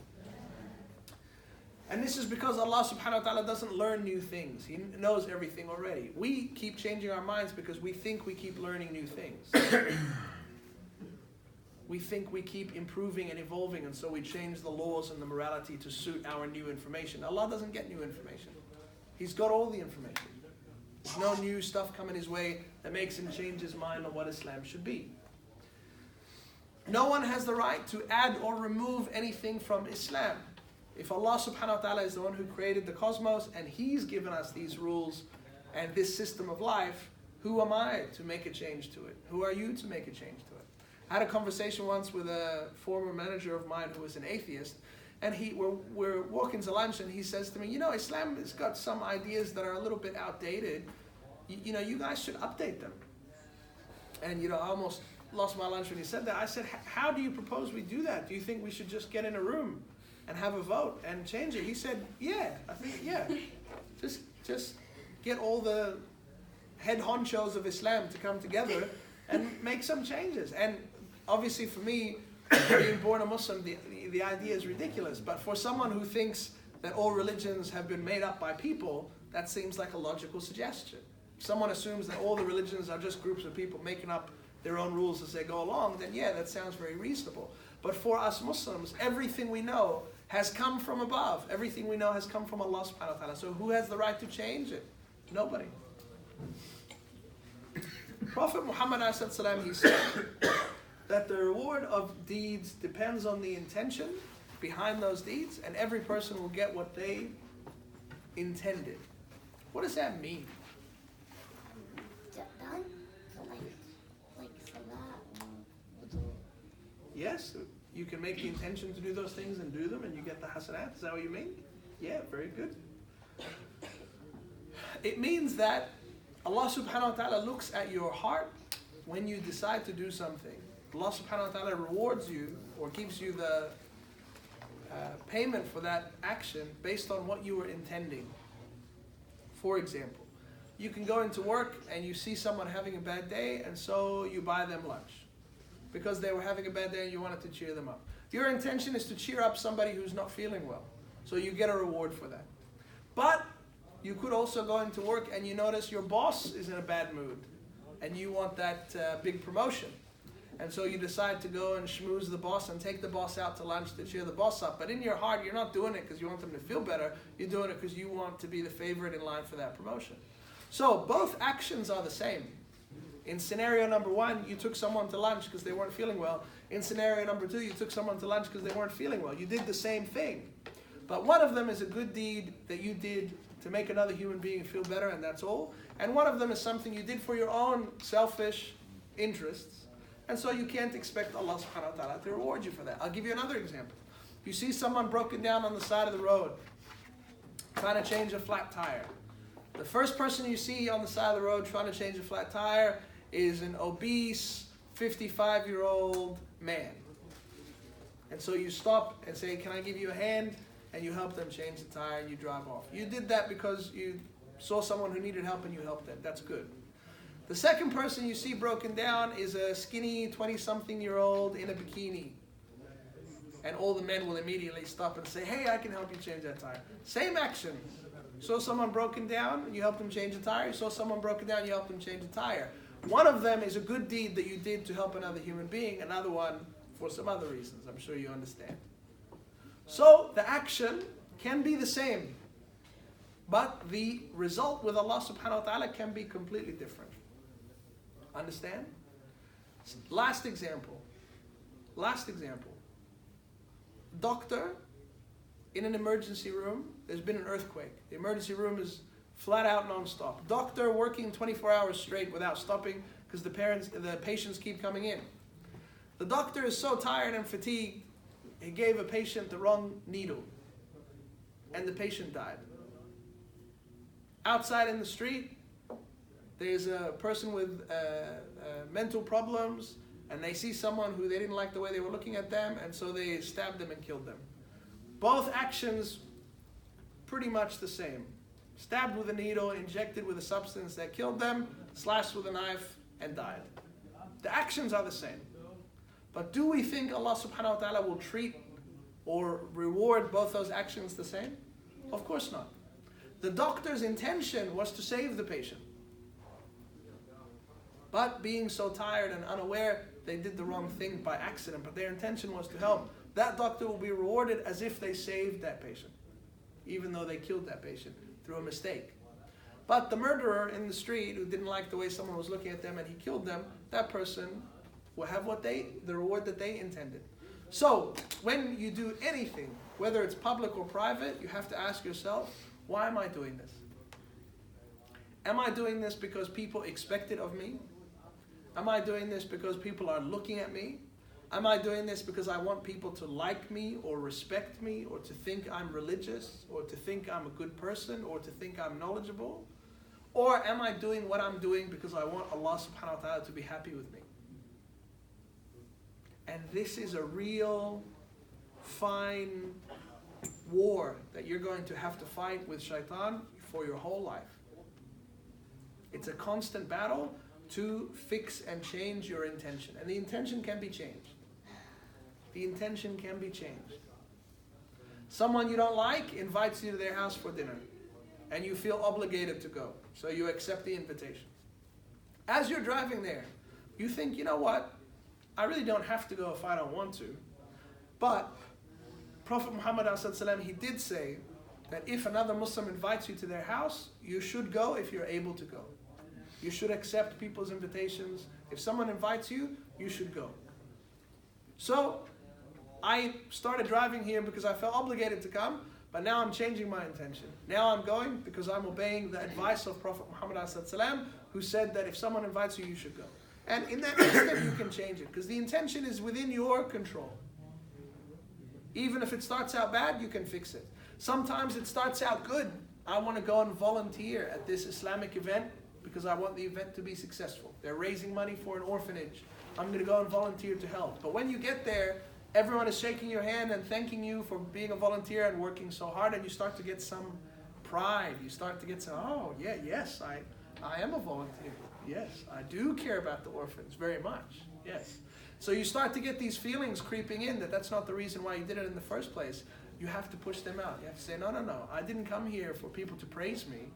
And this is because Allah subhanahu wa ta'ala doesn't learn new things. He knows everything already. We keep changing our minds because we think we keep learning new things. We think we keep improving and evolving, and so we change the laws and the morality to suit our new information. Allah doesn't get new information. He's got all the information. There's no new stuff coming his way that makes him change his mind on what Islam should be. No one has the right to add or remove anything from Islam. If Allah subhanahu wa ta'ala is the one who created the cosmos and He's given us these rules and this system of life, who am I to make a change to it? Who are you to make a change to it? I had a conversation once with a former manager of mine who was an atheist, and we're walking to lunch, and he says to me, Islam has got some ideas that are a little bit outdated. You guys should update them. And I almost lost my lunch when he said that. I said, how do you propose we do that? Do you think we should just get in a room and have a vote and change it? He said, I think. Just get all the head honchos of Islam to come together and make some changes. And obviously for me, being born a Muslim, the idea is ridiculous. But for someone who thinks that all religions have been made up by people, that seems like a logical suggestion. If someone assumes that all the religions are just groups of people making up their own rules as they go along, then that sounds very reasonable. But for us Muslims, everything we know has come from above. Everything we know has come from Allah subhanahu wa ta'ala. So who has the right to change it? Nobody. Prophet Muhammad he said that the reward of deeds depends on the intention behind those deeds, and every person will get what they intended. What does that mean? Done? Like salah or wudu. Yes, you can make the intention to do those things and do them, and you get the hasanat. Is that what you mean? Yeah, very good. It means that Allah subhanahu wa ta'ala looks at your heart when you decide to do something. Allah subhanahu wa ta'ala rewards you or gives you the payment for that action based on what you were intending. For example, you can go into work and you see someone having a bad day, and so you buy them lunch because they were having a bad day and you wanted to cheer them up. Your intention is to cheer up somebody who's not feeling well, so you get a reward for that. But you could also go into work and you notice your boss is in a bad mood and you want that big promotion. And so you decide to go and schmooze the boss and take the boss out to lunch to cheer the boss up. But in your heart, you're not doing it because you want them to feel better. You're doing it because you want to be the favorite in line for that promotion. So both actions are the same. In scenario number 1, you took someone to lunch because they weren't feeling well. In scenario number 2, you took someone to lunch because they weren't feeling well. You did the same thing. But one of them is a good deed that you did to make another human being feel better, and that's all. And one of them is something you did for your own selfish interests. And so you can't expect Allah subhanahu wa ta'ala to reward you for that. I'll give you another example. You see someone broken down on the side of the road, trying to change a flat tire. The first person you see on the side of the road trying to change a flat tire is an obese, 55-year-old man. And so you stop and say, can I give you a hand? And you help them change the tire and you drive off. You did that because you saw someone who needed help and you helped them. That's good. The second person you see broken down is a skinny 20-something-year-old in a bikini. And all the men will immediately stop and say, hey, I can help you change that tire. Same action. Saw someone broken down, you helped them change the tire. You saw someone broken down, you helped them change the tire. One of them is a good deed that you did to help another human being. Another one for some other reasons. I'm sure you understand. So the action can be the same. But the result with Allah subhanahu wa ta'ala can be completely different. Understand? Last example. Doctor in an emergency room, there's been an earthquake. The emergency room is flat out non-stop. Doctor working 24 hours straight without stopping because the patients keep coming in. The doctor is so tired and fatigued, he gave a patient the wrong needle and the patient died. Outside in the street, there's a person with mental problems, and they see someone who they didn't like the way they were looking at them, and so they stabbed them and killed them. Both actions pretty much the same. Stabbed with a needle, injected with a substance that killed them, slashed with a knife and died. The actions are the same. But do we think Allah subhanahu wa ta'ala will treat or reward both those actions the same? Of course not. The doctor's intention was to save the patient. But being so tired and unaware, they did the wrong thing by accident, but their intention was to help. That doctor will be rewarded as if they saved that patient, even though they killed that patient through a mistake. But the murderer in the street who didn't like the way someone was looking at them and he killed them, that person will have the reward that they intended. So, when you do anything, whether it's public or private, you have to ask yourself, why am I doing this? Am I doing this because people expect it of me? Am I doing this because people are looking at me? Am I doing this because I want people to like me or respect me or to think I'm religious or to think I'm a good person or to think I'm knowledgeable? Or am I doing what I'm doing because I want Allah subhanahu wa ta'ala to be happy with me? And this is a real fine war that you're going to have to fight with shaitan for your whole life. It's a constant battle to fix and change your intention. And the intention can be changed. The intention can be changed. Someone you don't like invites you to their house for dinner, and you feel obligated to go, so you accept the invitation. As you're driving there, you think, you know what? I really don't have to go if I don't want to. But Prophet Muhammad ﷺ, he did say that if another Muslim invites you to their house, you should go if you're able to go. You should accept people's invitations. If someone invites you, you should go. So, I started driving here because I felt obligated to come, but now I'm changing my intention. Now I'm going because I'm obeying the advice of Prophet Muhammad ﷺ, who said that if someone invites you, you should go. And in that instant, you can change it because the intention is within your control. Even if it starts out bad, you can fix it. Sometimes it starts out good. I want to go and volunteer at this Islamic event because I want the event to be successful. They're raising money for an orphanage. I'm going to go and volunteer to help. But when you get there, everyone is shaking your hand and thanking you for being a volunteer and working so hard, and you start to get some pride. You start to get some, oh, yeah, yes, I am a volunteer. Yes, I do care about the orphans very much. Yes. So you start to get these feelings creeping in that that's not the reason why you did it in the first place. You have to push them out. You have to say, no, I didn't come here for people to praise me.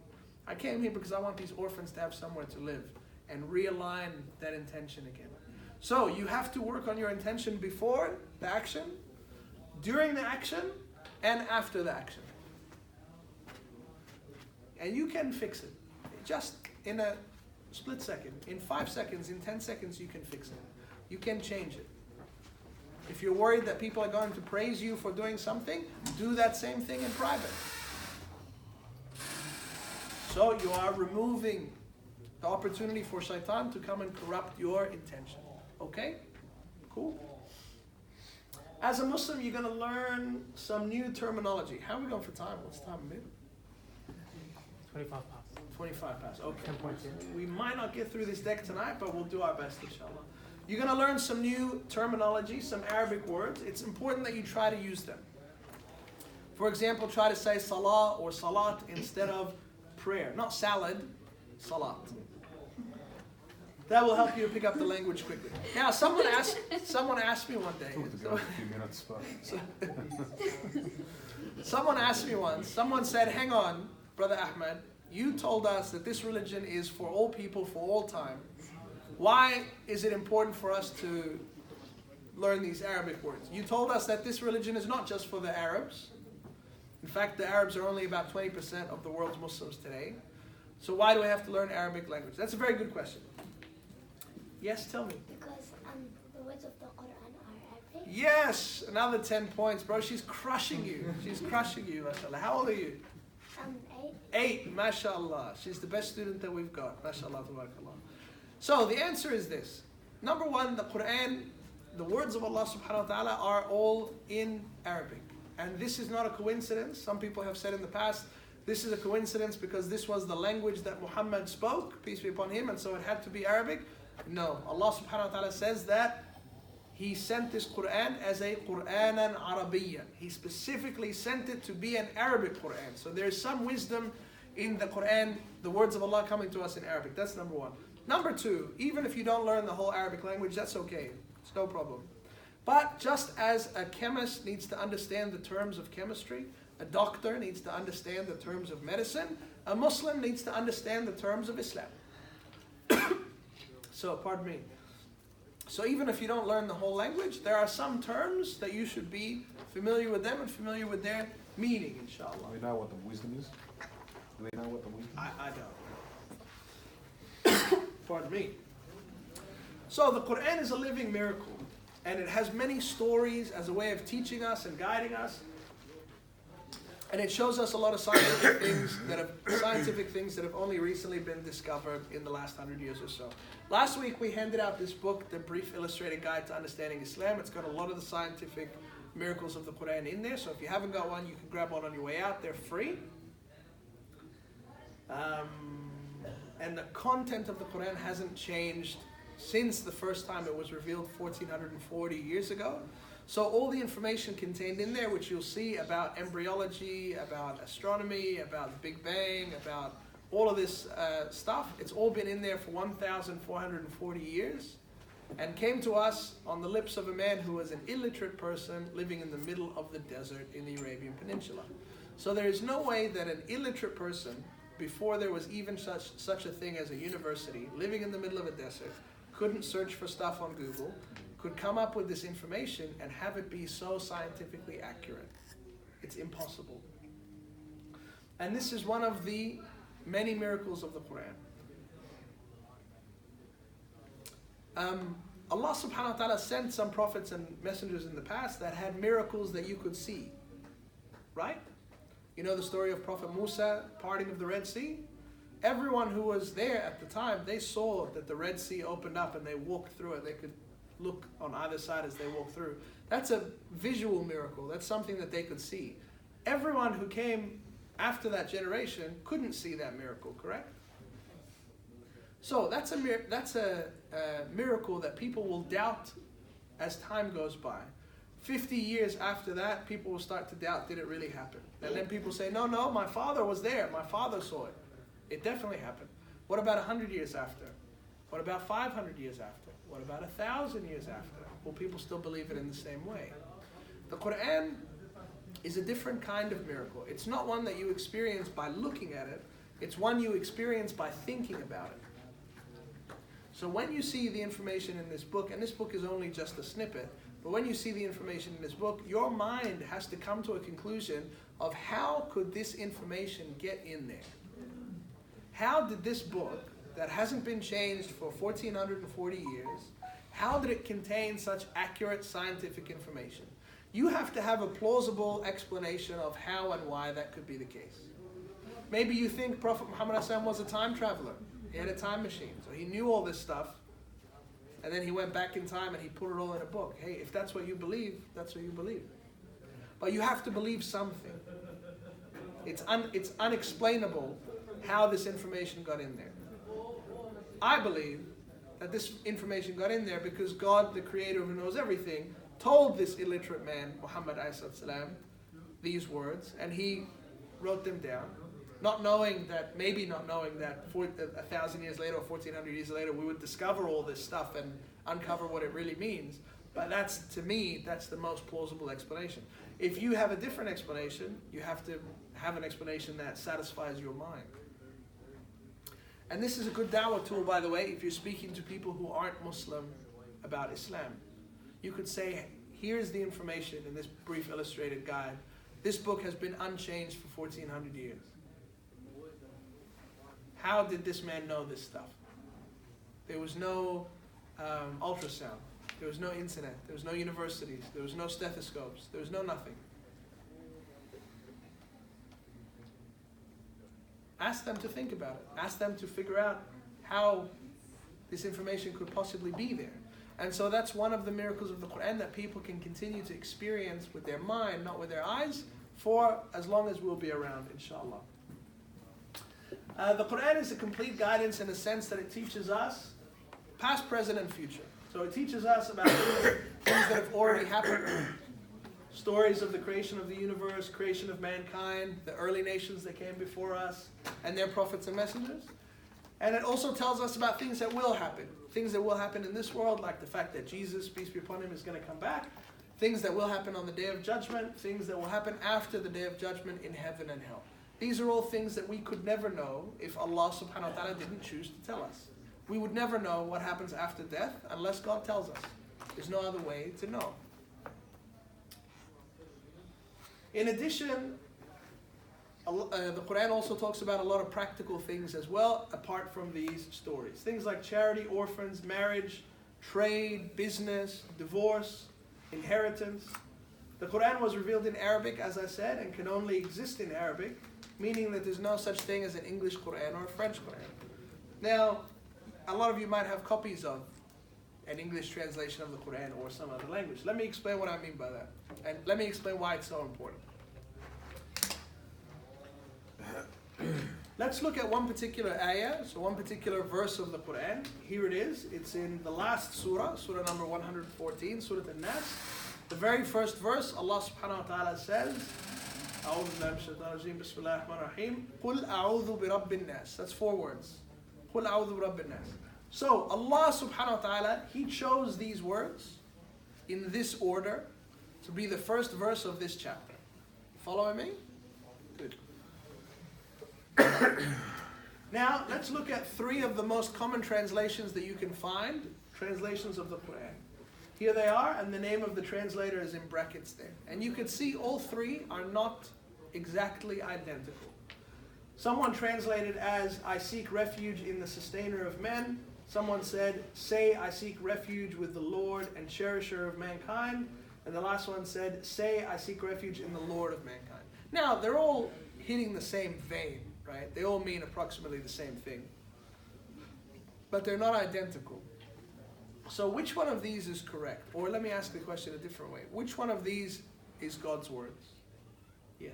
I came here because I want these orphans to have somewhere to live, and realign that intention again. So you have to work on your intention before the action, during the action, and after the action. And you can fix it. Just in a split second. In 5 seconds, in 10 seconds, you can fix it. You can change it. If you're worried that people are going to praise you for doing something, do that same thing in private. So you are removing the opportunity for shaitan to come and corrupt your intention. Okay? Cool? As a Muslim, you're going to learn some new terminology. How are we going for time? What's time, Amir? 25 past. 25 past. Okay. 10 points in. We might not get through this deck tonight, but we'll do our best, inshallah. You're going to learn some new terminology, some Arabic words. It's important that you try to use them. For example, try to say salah or salat instead of prayer. Not salad, salat. That will help you pick up the language quickly. Now, someone asked me one day. Took the guy a few minutes, but Someone asked me once, someone said, hang on, Brother Ahmed, you told us that this religion is for all people for all time. Why is it important for us to learn these Arabic words? You told us that this religion is not just for the Arabs. In fact, the Arabs are only about 20% of the world's Muslims today. So why do we have to learn Arabic language? That's a very good question. Yes, tell me. Because the words of the Quran are Arabic. Yes, another 10 points, bro. She's crushing you. She's crushing you, mashallah. How old are you? 8. 8, mashallah. She's the best student that we've got, mashallah, tabarakallah. So the answer is this. Number one, the Quran, the words of Allah subhanahu wa ta'ala are all in Arabic. And this is not a coincidence. Some people have said in the past, this is a coincidence because this was the language that Muhammad spoke, peace be upon him, and so it had to be Arabic. No, Allah subhanahu wa ta'ala says that He sent this Quran as a Qur'anan Arabiyyan. He specifically sent it to be an Arabic Quran. So there is some wisdom in the Quran, the words of Allah coming to us in Arabic. That's number one. Number two, even if you don't learn the whole Arabic language, that's okay. It's no problem. But just as a chemist needs to understand the terms of chemistry, a doctor needs to understand the terms of medicine, a Muslim needs to understand the terms of Islam. So, pardon me. So even if you don't learn the whole language, there are some terms that you should be familiar with them and familiar with their meaning, inshallah. do we know what the wisdom is? Do they know what the wisdom is? I don't. Pardon me. So the Quran is a living miracle, and it has many stories as a way of teaching us and guiding us. And it shows us a lot of scientific things that have only recently been discovered in the last 100 years or so. Last week we handed out this book, The Brief Illustrated Guide to Understanding Islam. It's got a lot of the scientific miracles of the Quran in there. So if you haven't got one, you can grab one on your way out. They're free. And the content of the Quran hasn't changed since the first time it was revealed 1440 years ago. So all the information contained in there, which you'll see about embryology, about astronomy, about the Big Bang, about all of this stuff, it's all been in there for 1,440 years and came to us on the lips of a man who was an illiterate person living in the middle of the desert in the Arabian Peninsula. So there is no way that an illiterate person, before there was even such a thing as a university, living in the middle of a desert, couldn't search for stuff on Google, could come up with this information and have it be so scientifically accurate. It's impossible. And this is one of the many miracles of the Quran. Allah subhanahu wa ta'ala sent some prophets and messengers in the past that had miracles that you could see. Right? You know the story of Prophet Musa parting of the Red Sea? Everyone who was there at the time, they saw that the Red Sea opened up and they walked through it. They could look on either side as they walk through. That's a visual miracle. That's something that they could see. Everyone who came after that generation couldn't see that miracle, correct? So that's a miracle that people will doubt as time goes by. 50 years after that, people will start to doubt, did it really happen? And then people say, no, my father was there. My father saw it. It definitely happened. What about 100 years after? What about 500 years after? What about 1,000 years after? Will people still believe it in the same way? The Quran is a different kind of miracle. It's not one that you experience by looking at it. It's one you experience by thinking about it. So when you see the information in this book, and this book is only just a snippet, but when you see the information in this book, your mind has to come to a conclusion of how could this information get in there? How did this book that hasn't been changed for 1440 years, how did it contain such accurate scientific information? You have to have a plausible explanation of how and why that could be the case. Maybe you think Prophet Muhammad was a time traveler. He had a time machine, so he knew all this stuff, and then he went back in time and he put it all in a book. Hey, if that's what you believe, that's what you believe. But you have to believe something. It's unexplainable how this information got in there. I believe that this information got in there because God, the Creator who knows everything, told this illiterate man, Muhammad ﷺ, these words, and he wrote them down, not knowing that 1,000 years later or 1,400 years later we would discover all this stuff and uncover what it really means. But that's, to me, that's the most plausible explanation. If you have a different explanation, you have to have an explanation that satisfies your mind. And this is a good da'wah tool, by the way, if you're speaking to people who aren't Muslim about Islam. You could say, here's the information in this brief illustrated guide. This book has been unchanged for 1,400 years. How did this man know this stuff? There was no ultrasound. There was no internet. There was no universities. There was no stethoscopes. There was no nothing. Ask them to think about it. Ask them to figure out how this information could possibly be there. And so that's one of the miracles of the Quran that people can continue to experience with their mind, not with their eyes, for as long as we'll be around, inshallah. The Quran is a complete guidance in the sense that it teaches us past, present, and future. So it teaches us about things that have already happened. Stories of the creation of the universe, creation of mankind, the early nations that came before us, and their prophets and messengers. And it also tells us about things that will happen. Things that will happen in this world, like the fact that Jesus, peace be upon him, is going to come back. Things that will happen on the Day of Judgment. Things that will happen after the Day of Judgment in heaven and hell. These are all things that we could never know if Allah subhanahu wa ta'ala didn't choose to tell us. We would never know what happens after death unless God tells us. There's no other way to know. In addition, the Quran also talks about a lot of practical things as well, apart from these stories. Things like charity, orphans, marriage, trade, business, divorce, inheritance. The Quran was revealed in Arabic, as I said, and can only exist in Arabic, meaning that there's no such thing as an English Quran or a French Quran. Now, a lot of you might have copies of an English translation of the Quran or some other language. Let me explain what I mean by that. And let me explain why it's so important. Let's look at one particular ayah, so one particular verse of the Quran. Here it is. It's in the last surah, surah number 114, Surah An-Nas. The very first verse, Allah subhanahu wa ta'ala says, أعوذ بالله من الشيطان الرجيم بسم الله الرحمن الرحيم قل أعوذ برب الناس. That's 4 words. قل أعوذ برب الناس. So Allah subhanahu wa ta'ala, He chose these words in this order to be the first verse of this chapter. Following me? Good. Now, let's look at 3 of the most common translations that you can find, translations of the Quran. Here they are, and the name of the translator is in brackets there. And you can see all 3 are not exactly identical. Someone translated as, I seek refuge in the sustainer of men. Someone said, say, I seek refuge with the Lord and cherisher of mankind. And the last one said, say, I seek refuge in the Lord of mankind. Now, they're all hitting the same vein, right? They all mean approximately the same thing. But they're not identical. So which one of these is correct? Or let me ask the question a different way. Which one of these is God's words? Yes.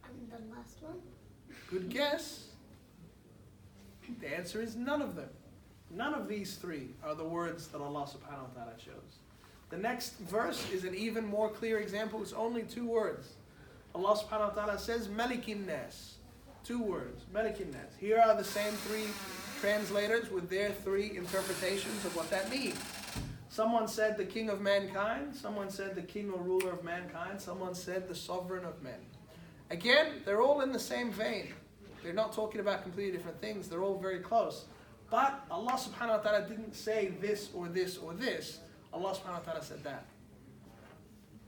And the last one? Good guess. The answer is none of them. None of these 3 are the words that Allah subhanahu wa ta'ala chose. The next verse is an even more clear example. It's only 2 words. Allah subhanahu wa ta'ala says, Malikin Nas. 2 words, Malikin Nas. Here are the same 3 translators with their 3 interpretations of what that means. Someone said the king of mankind. Someone said the king or ruler of mankind. Someone said the sovereign of men. Again, they're all in the same vein. They're not talking about completely different things. They're all very close. But Allah subhanahu wa ta'ala didn't say this or this or this. Allah subhanahu wa ta'ala said that.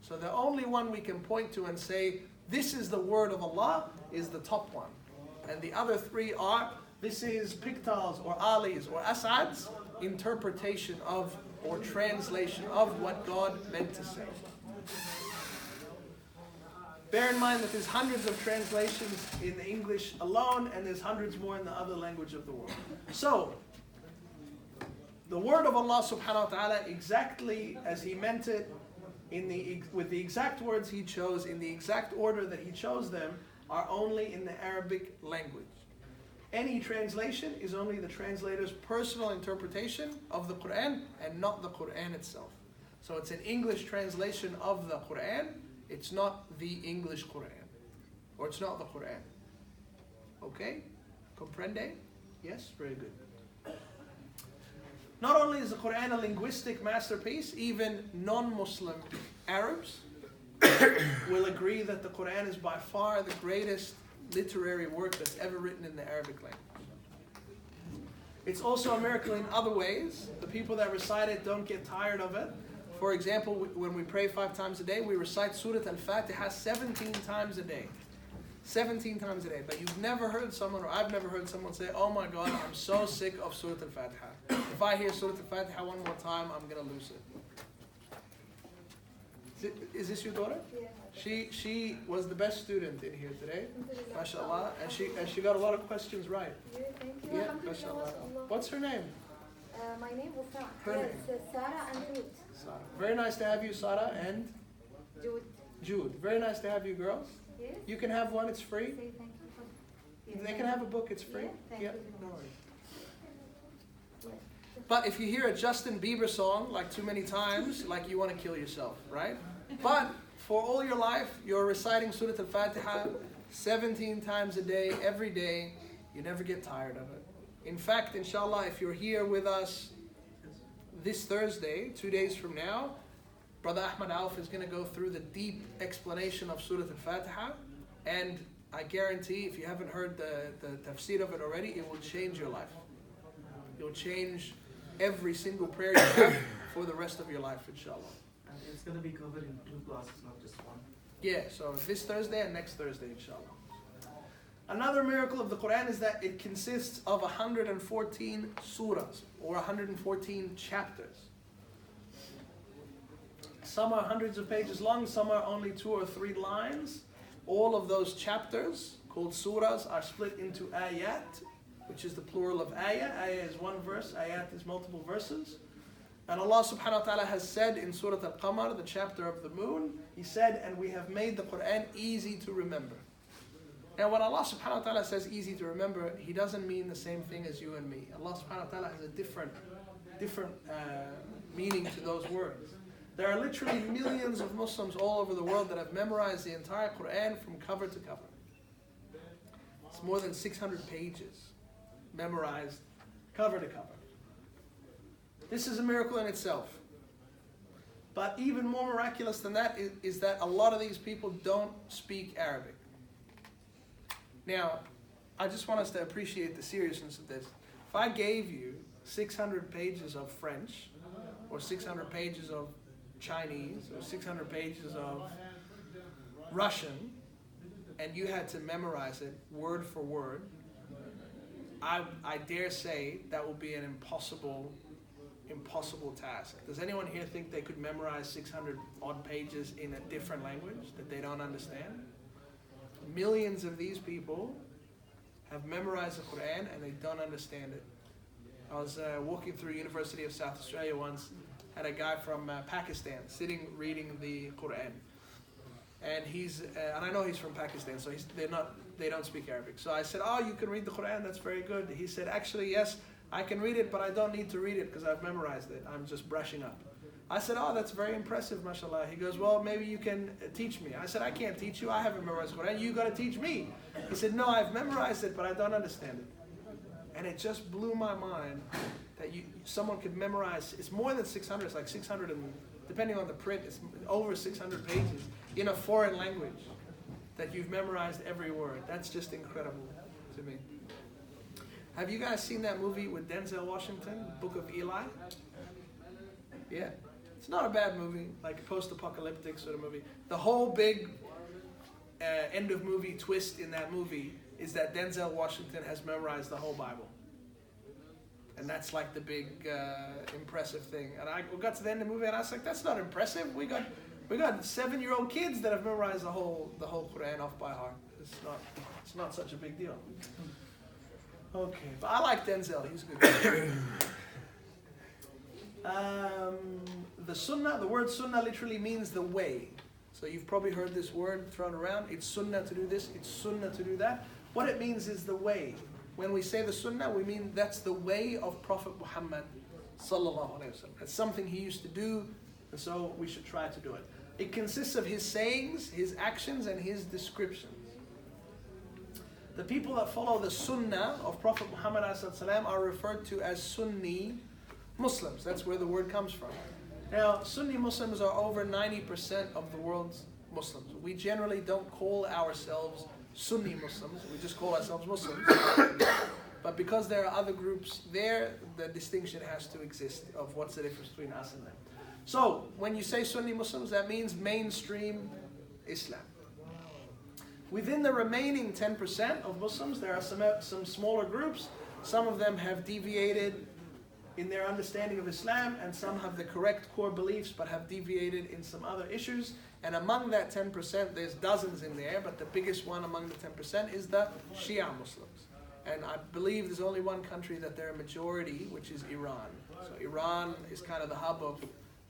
So the only one we can point to and say, this is the word of Allah, is the top one. And the other 3 are This is Piqtal's or Ali's or Asad's interpretation of or translation of what God meant to say. Bear in mind that there's hundreds of translations in the English alone, and there's hundreds more in the other language of the world. So, the word of Allah subhanahu wa ta'ala exactly as He meant it, with the exact words He chose, in the exact order that He chose them, are only in the Arabic language. Any translation is only the translator's personal interpretation of the Quran and not the Quran itself. So it's an English translation of the Quran. It's not the English Quran. Or it's not the Quran. Okay? Comprende? Yes? Very good. Not only is the Quran a linguistic masterpiece, even non-Muslim Arabs will agree that the Quran is by far the greatest literary work that's ever written in the Arabic language. It's also a miracle in other ways. The people that recite it don't get tired of it. For example, when we pray 5 times a day, we recite Surah Al-Fatiha 17 times a day. 17 times a day. But you've never heard someone, or I've never heard someone say, oh my God, I'm so sick of Surah Al-Fatiha. If I hear Surah Al-Fatiha one more time, I'm going to lose it. Is this your daughter? Yeah. She was the best student in here today, mashallah, and she got a lot of questions right. Yeah, thank you. Yeah, mashallah. What's her name? My name is Sarah. Her name? Yes, Sarah and Jude. Sarah. Very nice to have you, Sarah and Jude. Jude. Very nice to have you, girls. Yes. You can have one, it's free. Say thank you for. Yes. They can have a book, it's free. Yeah, thank you very no much. worries. Yes. But if you hear a Justin Bieber song like too many times, like you want to kill yourself, right? But for all your life, you're reciting Surah Al-Fatiha 17 times a day, every day. You never get tired of it. In fact, inshallah, if you're here with us this Thursday, 2 days from now, Brother Ahmad Auf is going to go through the deep explanation of Surah Al-Fatiha. And I guarantee, if you haven't heard the tafsir of it already, it will change your life. It will change every single prayer you have for the rest of your life, inshallah. And it's going to be covered in 2 classes, not just one. Yeah, so this Thursday and next Thursday, inshallah. Another miracle of the Quran is that it consists of 114 surahs, or 114 chapters. Some are hundreds of pages long, some are only 2 or 3 lines. All of those chapters, called surahs, are split into ayat, which is the plural of ayah. Ayah is one verse, ayat is multiple verses. And Allah subhanahu wa ta'ala has said in Surah Al-Qamar, the chapter of the moon, He said, and we have made the Quran easy to remember. Now when Allah subhanahu wa ta'ala says easy to remember, He doesn't mean the same thing as you and me. Allah subhanahu wa ta'ala has a different meaning to those words. There are literally millions of Muslims all over the world that have memorized the entire Quran from cover to cover. It's more than 600 pages memorized cover to cover. This is a miracle in itself. But even more miraculous than that is that a lot of these people don't speak Arabic. Now, I just want us to appreciate the seriousness of this. If I gave you 600 pages of French, or 600 pages of Chinese, or 600 pages of Russian, and you had to memorize it word for word, I dare say that will be an impossible task. Does anyone here think they could memorize 600 odd pages in a different language that they don't understand? Millions of these people have memorized the Quran and they don't understand it. I was walking through University of South Australia once, had a guy from Pakistan sitting reading the Quran. And and I know he's from Pakistan, so they don't speak Arabic. So I said, oh, you can read the Quran, that's very good. He said, actually, yes, I can read it, but I don't need to read it because I've memorized it. I'm just brushing up. I said, oh, that's very impressive, mashallah. He goes, well, maybe you can teach me. I said, I can't teach you. I haven't memorized Quran. You got to teach me. He said, no, I've memorized it, but I don't understand it. And it just blew my mind that someone could memorize. It's more than 600. It's like 600, and depending on the print, it's over 600 pages in a foreign language that you've memorized every word. That's just incredible to me. Have you guys seen that movie with Denzel Washington, Book of Eli? Yeah. It's not a bad movie, like a post-apocalyptic sort of movie. The whole big end of movie twist in that movie is that Denzel Washington has memorized the whole Bible. And that's like the big impressive thing. And I got to the end of the movie and I was like, that's not impressive. We got 7-year-old kids that have memorized the whole Quran off by heart. It's not such a big deal. Okay, but I like Denzel. He's good. The sunnah, the word sunnah literally means the way. So you've probably heard this word thrown around. It's sunnah to do this, it's sunnah to do that. What it means is the way. When we say the sunnah, we mean that's the way of Prophet Muhammad sallallahu alaihi wasallam. It's something he used to do, and so we should try to do it. It consists of his sayings, his actions, and his descriptions. The people that follow the sunnah of Prophet Muhammad ﷺ are referred to as Sunni Muslims. That's where the word comes from. Now, Sunni Muslims are over 90% of the world's Muslims. We generally don't call ourselves Sunni Muslims. We just call ourselves Muslims. But because there are other groups there, the distinction has to exist of what's the difference between us and them. So, when you say Sunni Muslims, that means mainstream Islam. Within the remaining 10% of Muslims, there are some smaller groups. Some of them have deviated in their understanding of Islam, and some have the correct core beliefs but have deviated in some other issues. And among that 10%, there's dozens in there, but the biggest one among the 10% is the Shia Muslims. And I believe there's only one country that they're a majority, which is Iran. So Iran is kind of the hub of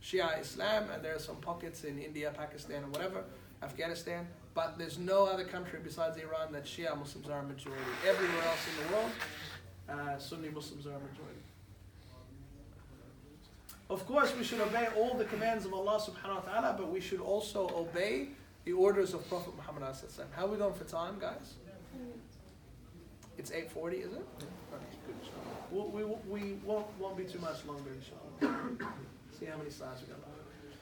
Shia Islam, and there are some pockets in India, Pakistan, or whatever, Afghanistan. But there's no other country besides Iran that Shia Muslims are a majority. Everywhere else in the world, Sunni Muslims are a majority. Of course, we should obey all the commands of Allah subhanahu wa ta'ala, but we should also obey the orders of Prophet Muhammad sallallahu alaihi wasallam. How are we going for time, guys? It's 8:40, is it? Okay, good. We won't be too much longer, inshallah. See how many slides we got.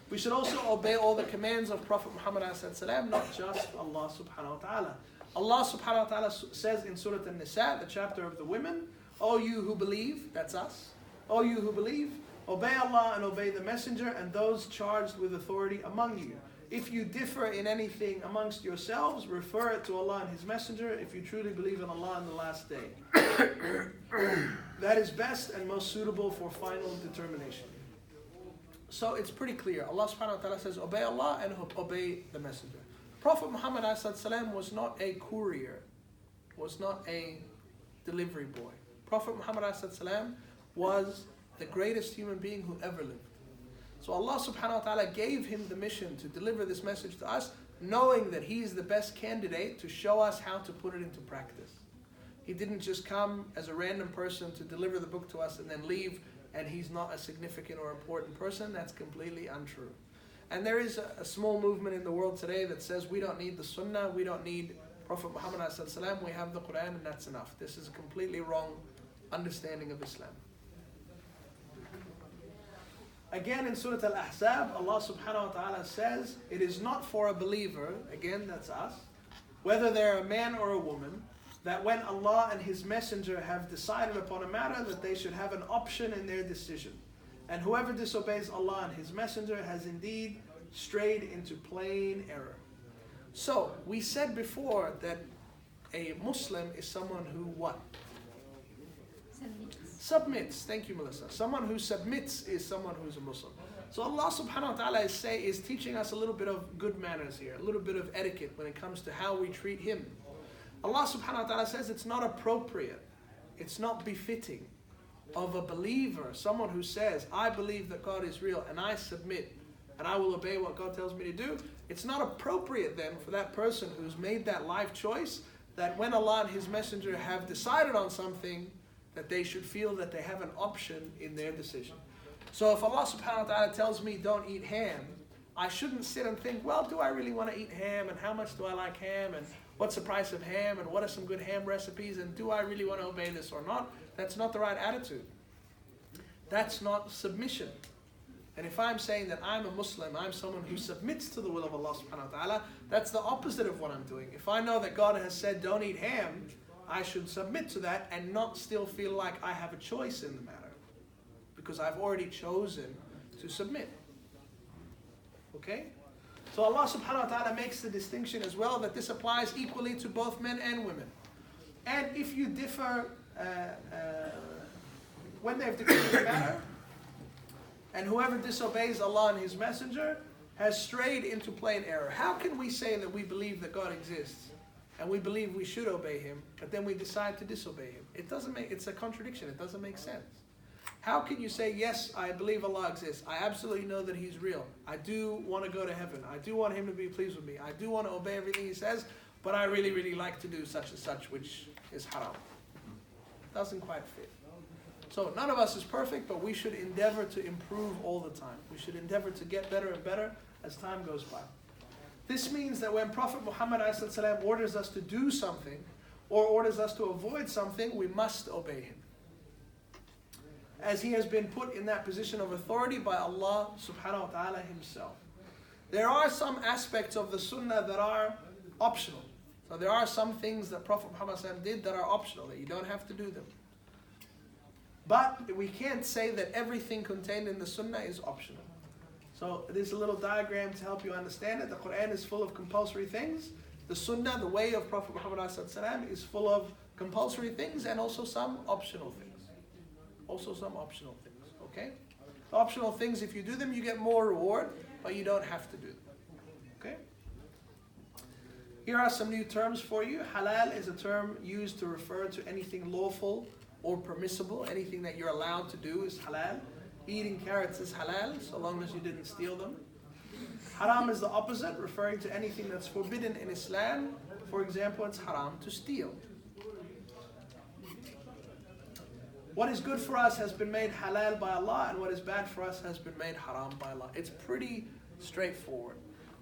We should also obey all the commands of Prophet Muhammad ﷺ, not just Allah subhanahu wa ta'ala. Allah subhanahu wa ta'ala says in Surah An-Nisa, the chapter of the women, O you who believe, that's us, O you who believe, obey Allah and obey the Messenger and those charged with authority among you. If you differ in anything amongst yourselves, refer it to Allah and His Messenger if you truly believe in Allah and the last day. That is best and most suitable for final determination. So it's pretty clear. Allah subhanahu wa ta'ala says, obey Allah and obey the Messenger. Prophet Muhammad ﷺ was not a courier, was not a delivery boy. Prophet Muhammad ﷺ was the greatest human being who ever lived. So Allah subhanahu wa ta'ala gave him the mission to deliver this message to us, knowing that he is the best candidate to show us how to put it into practice. He didn't just come as a random person to deliver the book to us and then leave, and he's not a significant or important person. That's completely untrue. And there is a small movement in the world today that says we don't need the Sunnah, we don't need Prophet Muhammad ﷺ, we have the Quran and that's enough. This is a completely wrong understanding of Islam. Again in Surah Al-Ahzab, Allah subhanahu wa ta'ala says, it is not for a believer, again that's us, whether they're a man or a woman, that when Allah and His Messenger have decided upon a matter, that they should have an option in their decision. And whoever disobeys Allah and His Messenger has indeed strayed into plain error. So, we said before that a Muslim is someone who what? Submits. Thank you, Melissa. Someone who submits is someone who's a Muslim. So Allah subhanahu wa ta'ala is teaching us a little bit of good manners here, a little bit of etiquette when it comes to how we treat Him. Allah subhanahu wa ta'ala says it's not appropriate, it's not befitting of a believer, someone who says, I believe that God is real and I submit and I will obey what God tells me to do. It's not appropriate then for that person who's made that life choice that when Allah and His Messenger have decided on something, that they should feel that they have an option in their decision. So if Allah subhanahu wa ta'ala tells me don't eat ham, I shouldn't sit and think, well, do I really want to eat ham, and how much do I like ham, and what's the price of ham, and what are some good ham recipes, and do I really want to obey this or not? That's not the right attitude. That's not submission. And if I'm saying that I'm a Muslim, I'm someone who submits to the will of Allah subhanahu wa ta'ala, that's the opposite of what I'm doing. If I know that God has said don't eat ham, I should submit to that and not still feel like I have a choice in the matter, because I've already chosen to submit. Okay? So Allah subhanahu wa ta'ala makes the distinction as well that this applies equally to both men and women. And if you differ, when they've decreed the matter, and whoever disobeys Allah and His Messenger has strayed into plain error. How can we say that we believe that God exists and we believe we should obey Him, but then we decide to disobey Him? It's a contradiction. It doesn't make sense. How can you say, yes, I believe Allah exists. I absolutely know that He's real. I do want to go to heaven. I do want Him to be pleased with me. I do want to obey everything He says, but I really, really like to do such and such, which is haram. Doesn't quite fit. So none of us is perfect, but we should endeavor to improve all the time. We should endeavor to get better and better as time goes by. This means that when Prophet Muhammad ﷺ orders us to do something or orders us to avoid something, we must obey him, as he has been put in that position of authority by Allah subhanahu wa ta'ala himself. There are some aspects of the sunnah that are optional. So there are some things that Prophet Muhammad ﷺ did that are optional, that you don't have to do them. But we can't say that everything contained in the sunnah is optional. So there's a little diagram to help you understand it. The Quran is full of compulsory things. The sunnah, the way of Prophet Muhammad ﷺ, is full of compulsory things and also some optional things. Okay? The optional things, if you do them, you get more reward, but you don't have to do them. Okay? Here are some new terms for you. Halal is a term used to refer to anything lawful or permissible. Anything that you're allowed to do is halal. Eating carrots is halal, so long as you didn't steal them. Haram is the opposite, referring to anything that's forbidden in Islam. For example, it's haram to steal. What is good for us has been made halal by Allah, and what is bad for us has been made haram by Allah. It's pretty straightforward.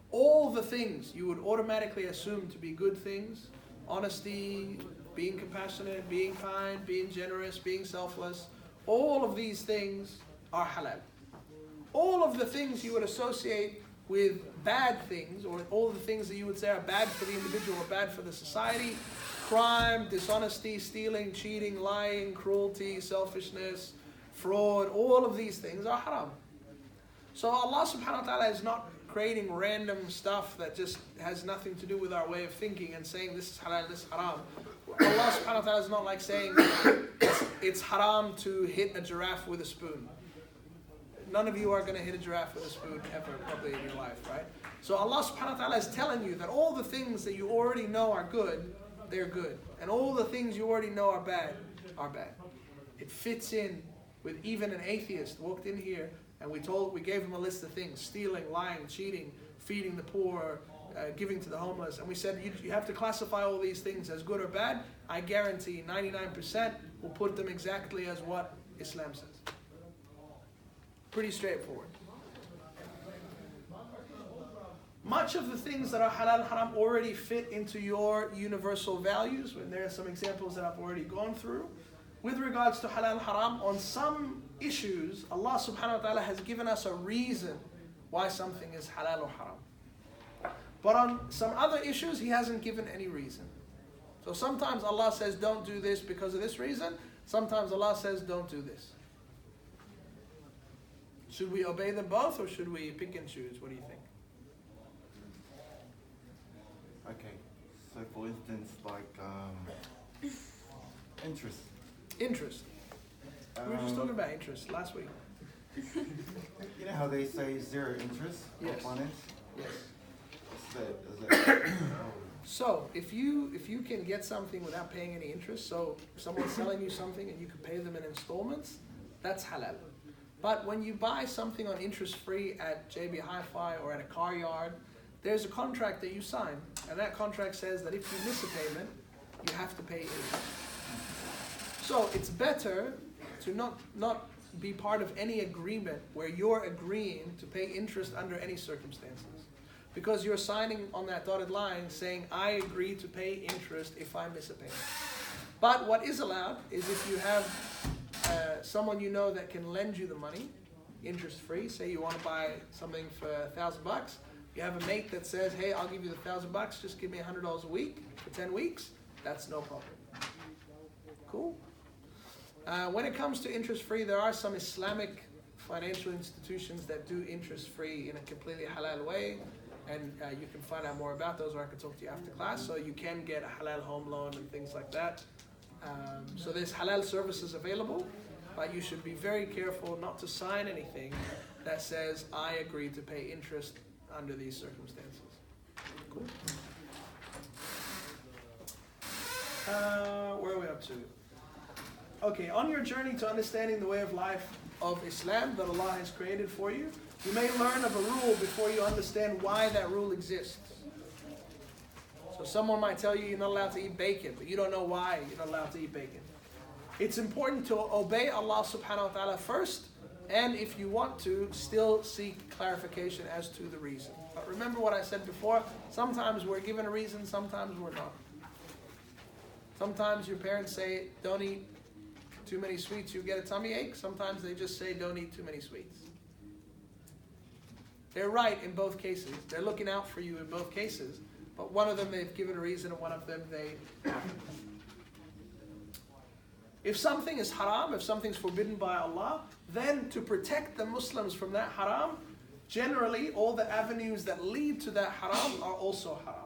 All the things you would automatically assume to be good things, honesty, being compassionate, being kind, being generous, being selfless, all of these things are halal. All of the things you would associate with bad things, or all the things that you would say are bad for the individual or bad for the society, crime, dishonesty, stealing, cheating, lying, cruelty, selfishness, fraud, all of these things are haram. So Allah subhanahu wa ta'ala is not creating random stuff that just has nothing to do with our way of thinking and saying this is halal, this is haram. Allah subhanahu wa ta'ala is not like saying it's haram to hit a giraffe with a spoon. None of you are going to hit a giraffe with a spoon ever, probably in your life, right? So Allah subhanahu wa ta'ala is telling you that all the things that you already know are good, they're good. And all the things you already know are bad, are bad. It fits in with even an atheist walked in here and we gave him a list of things: stealing, lying, cheating, feeding the poor, giving to the homeless. And we said you have to classify all these things as good or bad. I guarantee 99% will put them exactly as what Islam says. Pretty straightforward. Much of the things that are halal and haram already fit into your universal values. And there are some examples that I've already gone through. With regards to halal and haram, on some issues, Allah subhanahu wa ta'ala has given us a reason why something is halal or haram. But on some other issues, He hasn't given any reason. So sometimes Allah says, don't do this because of this reason. Sometimes Allah says, don't do this. Should we obey them both, or should we pick and choose? What do you think? Okay, so for instance, like interest. Interest. We were just talking about interest last week. You know how they say zero interest on Yes. finance? Yes. Is that So if you can get something without paying any interest, so if someone's selling you something and you can pay them in installments, that's halal. But when you buy something on interest-free at JB Hi-Fi or at a car yard, there's a contract that you sign, and that contract says that if you miss a payment, you have to pay interest. So it's better to not be part of any agreement where you're agreeing to pay interest under any circumstances, because you're signing on that dotted line saying, I agree to pay interest if I miss a payment. But what is allowed is if you have someone you know that can lend you the money, interest-free. Say you want to buy something for $1,000. You have a mate that says, hey, I'll give you the $1,000, just give me $100 a week for 10 weeks. That's no problem. Cool? When it comes to interest-free, there are some Islamic financial institutions that do interest-free in a completely halal way. And you can find out more about those, or I can talk to you after class. So you can get a halal home loan and things like that. So there's halal services available, but you should be very careful not to sign anything that says, I agree to pay interest under these circumstances. Cool. Where are we up to? Okay, on your journey to understanding the way of life of Islam that Allah has created for you, you may learn of a rule before you understand why that rule exists. So someone might tell you you're not allowed to eat bacon, but you don't know why you're not allowed to eat bacon. It's important to obey Allah subhanahu wa ta'ala first, and if you want to, still seek clarification as to the reason. But remember what I said before, sometimes we're given a reason, sometimes we're not. Sometimes your parents say, don't eat too many sweets, you get a tummy ache. Sometimes they just say, don't eat too many sweets. They're right in both cases. They're looking out for you in both cases. But one of them they've given a reason, and one of them they haven't. If something is haram, if something's forbidden by Allah, then to protect the Muslims from that haram, generally all the avenues that lead to that haram are also haram.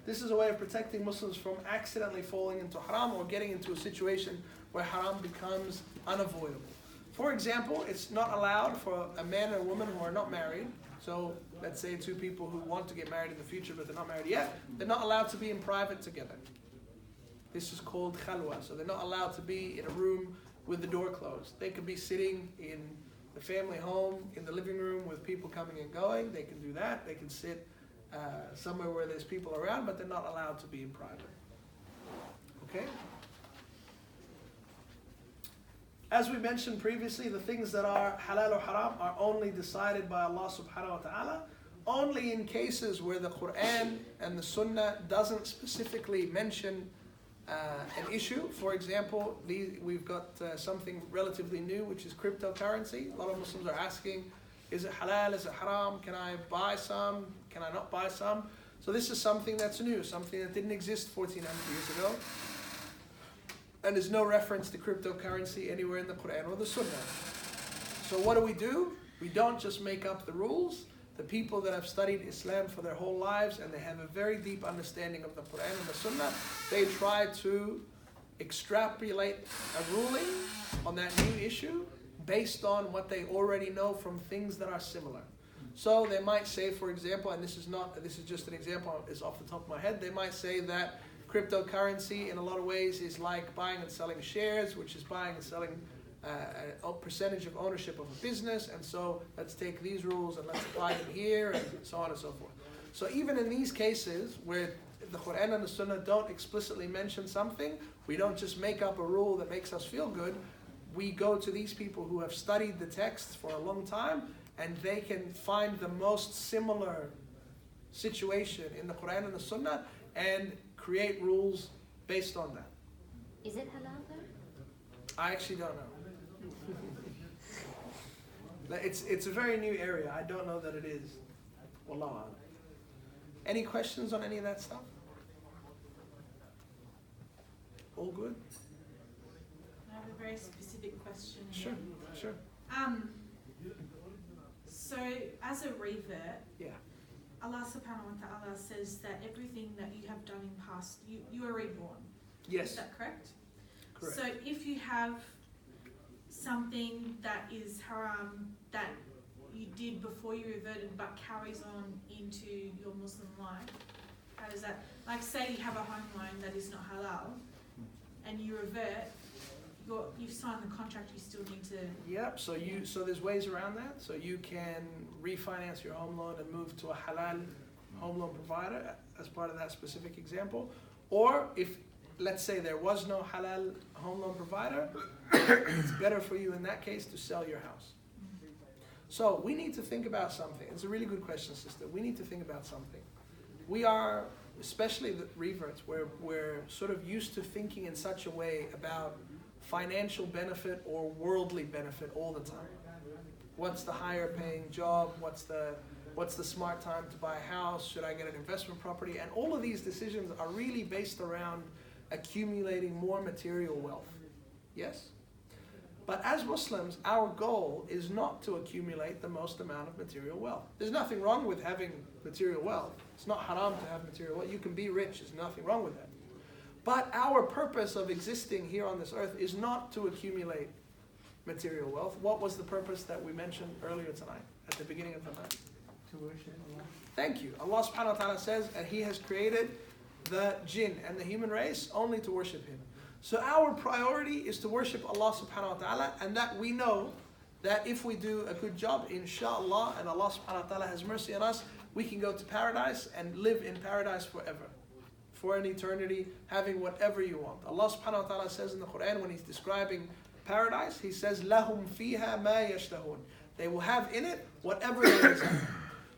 This is a way of protecting Muslims from accidentally falling into haram or getting into a situation where haram becomes unavoidable. For example, it's not allowed for a man and a woman who are not married. So let's say two people who want to get married in the future but they're not married yet, they're not allowed to be in private together. This is called khalwa. So they're not allowed to be in a room with the door closed. They could be sitting in the family home, in the living room with people coming and going. They can do that. They can sit somewhere where there's people around, but they're not allowed to be in private. Okay? As we mentioned previously, the things that are halal or haram are only decided by Allah subhanahu wa ta'ala, only in cases where the Quran and the Sunnah doesn't specifically mention an issue. For example, we've got something relatively new, which is cryptocurrency. A lot of Muslims are asking, is it halal, is it haram, can I buy some, can I not buy some? So this is something that's new, something that didn't exist 1400 years ago. And there's no reference to cryptocurrency anywhere in the Quran or the Sunnah. So what do? We don't just make up the rules. The people that have studied Islam for their whole lives and they have a very deep understanding of the Quran and the Sunnah, they try to extrapolate a ruling on that new issue based on what they already know from things that are similar. So they might say, for example, and this is just an example, it's off the top of my head, they might say that cryptocurrency in a lot of ways is like buying and selling shares, which is buying and selling a percentage of ownership of a business, and so let's take these rules and let's apply them here, and so on and so forth. So even in these cases where the Quran and the Sunnah don't explicitly mention something, we don't just make up a rule that makes us feel good. We go to these people who have studied the texts for a long time, and they can find the most similar situation in the Quran and the Sunnah and create rules based on that. Is it halal though? I actually don't know. It's a very new area. I don't know that it is. Wallahu a'lam. Any questions on any of that stuff? All good? I have a very specific question. Sure, sure. So as a revert, Yeah. Allah subhanahu wa ta'ala says that everything that you have done in past, you are reborn. Yes. Is that correct? Correct. So if you have something that is haram that you did before you reverted but carries on into your Muslim life, how does that, like say you have a home loan that is not halal and you revert, you've signed the contract, you still need to... Yep, so there's ways around that. So you can refinance your home loan and move to a halal home loan provider as part of that specific example. Or if, let's say there was no halal home loan provider, it's better for you in that case to sell your house. So we need to think about something. It's a really good question, sister. We need to think about something. We are, especially the reverts, we're sort of used to thinking in such a way about financial benefit or worldly benefit all the time. What's the higher paying job? What's the smart time to buy a house? Should I get an investment property? And all of these decisions are really based around accumulating more material wealth. Yes? But as Muslims, our goal is not to accumulate the most amount of material wealth. There's nothing wrong with having material wealth. It's not haram to have material wealth. You can be rich. There's nothing wrong with that. But our purpose of existing here on this earth is not to accumulate material wealth. What was the purpose that we mentioned earlier tonight, at the beginning of the night? To worship Allah. Thank you. Allah subhanahu wa ta'ala says that He has created the jinn and the human race only to worship Him. So our priority is to worship Allah subhanahu wa ta'ala, and that we know that if we do a good job, inshallah, and Allah subhanahu wa ta'ala has mercy on us, we can go to paradise and live in paradise forever. For an eternity, having whatever you want. Allah subhanahu wa ta'ala says in the Quran, when He's describing paradise, He says, لَهُمْ فِيهَا مَا يَشْتَهُونَ. They will have in it whatever they desire.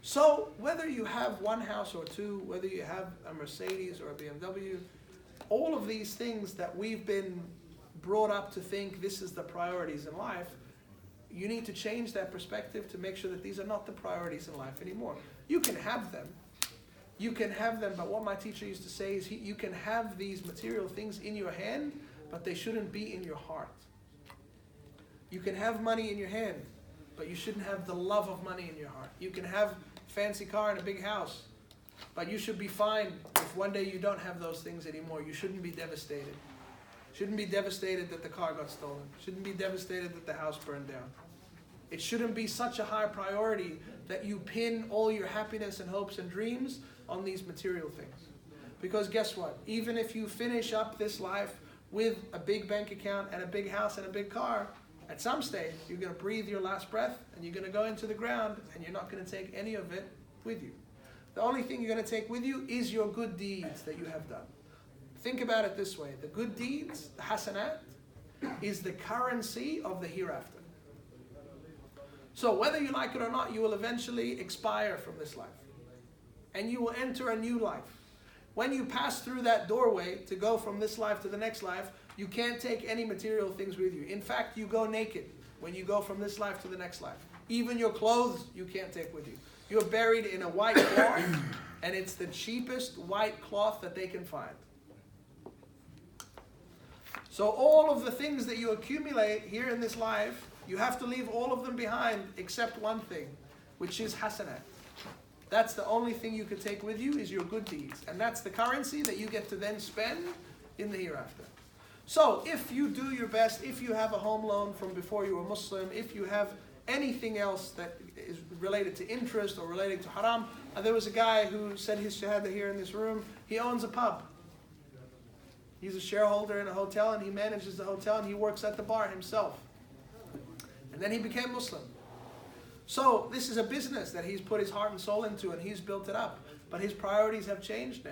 So, whether you have one house or two, whether you have a Mercedes or a BMW, all of these things that we've been brought up to think this is the priorities in life, you need to change that perspective to make sure that these are not the priorities in life anymore. You can have them. You can have them, but what my teacher used to say is you can have these material things in your hand, but they shouldn't be in your heart. You can have money in your hand, but you shouldn't have the love of money in your heart. You can have a fancy car and a big house, but you should be fine if one day you don't have those things anymore. You shouldn't be devastated. Shouldn't be devastated that the car got stolen. Shouldn't be devastated that the house burned down. It shouldn't be such a high priority that you pin all your happiness and hopes and dreams on these material things. Because guess what? Even if you finish up this life with a big bank account and a big house and a big car, at some stage you're going to breathe your last breath and you're going to go into the ground and you're not going to take any of it with you. The only thing you're going to take with you is your good deeds that you have done. Think about it this way. The good deeds, the hasanat, is the currency of the hereafter. So whether you like it or not, you will eventually expire from this life. And you will enter a new life. When you pass through that doorway to go from this life to the next life, you can't take any material things with you. In fact, you go naked when you go from this life to the next life. Even your clothes you can't take with you. You're buried in a white cloth, and it's the cheapest white cloth that they can find. So all of the things that you accumulate here in this life, you have to leave all of them behind except one thing, which is hasanat. That's the only thing you can take with you is your good deeds. And that's the currency that you get to then spend in the hereafter. So if you do your best, if you have a home loan from before you were Muslim, if you have anything else that is related to interest or related to haram. There was a guy who said his shahada here in this room. He owns a pub. He's a shareholder in a hotel and he manages the hotel and he works at the bar himself. And then he became Muslim. So this is a business that he's put his heart and soul into and he's built it up. But his priorities have changed now.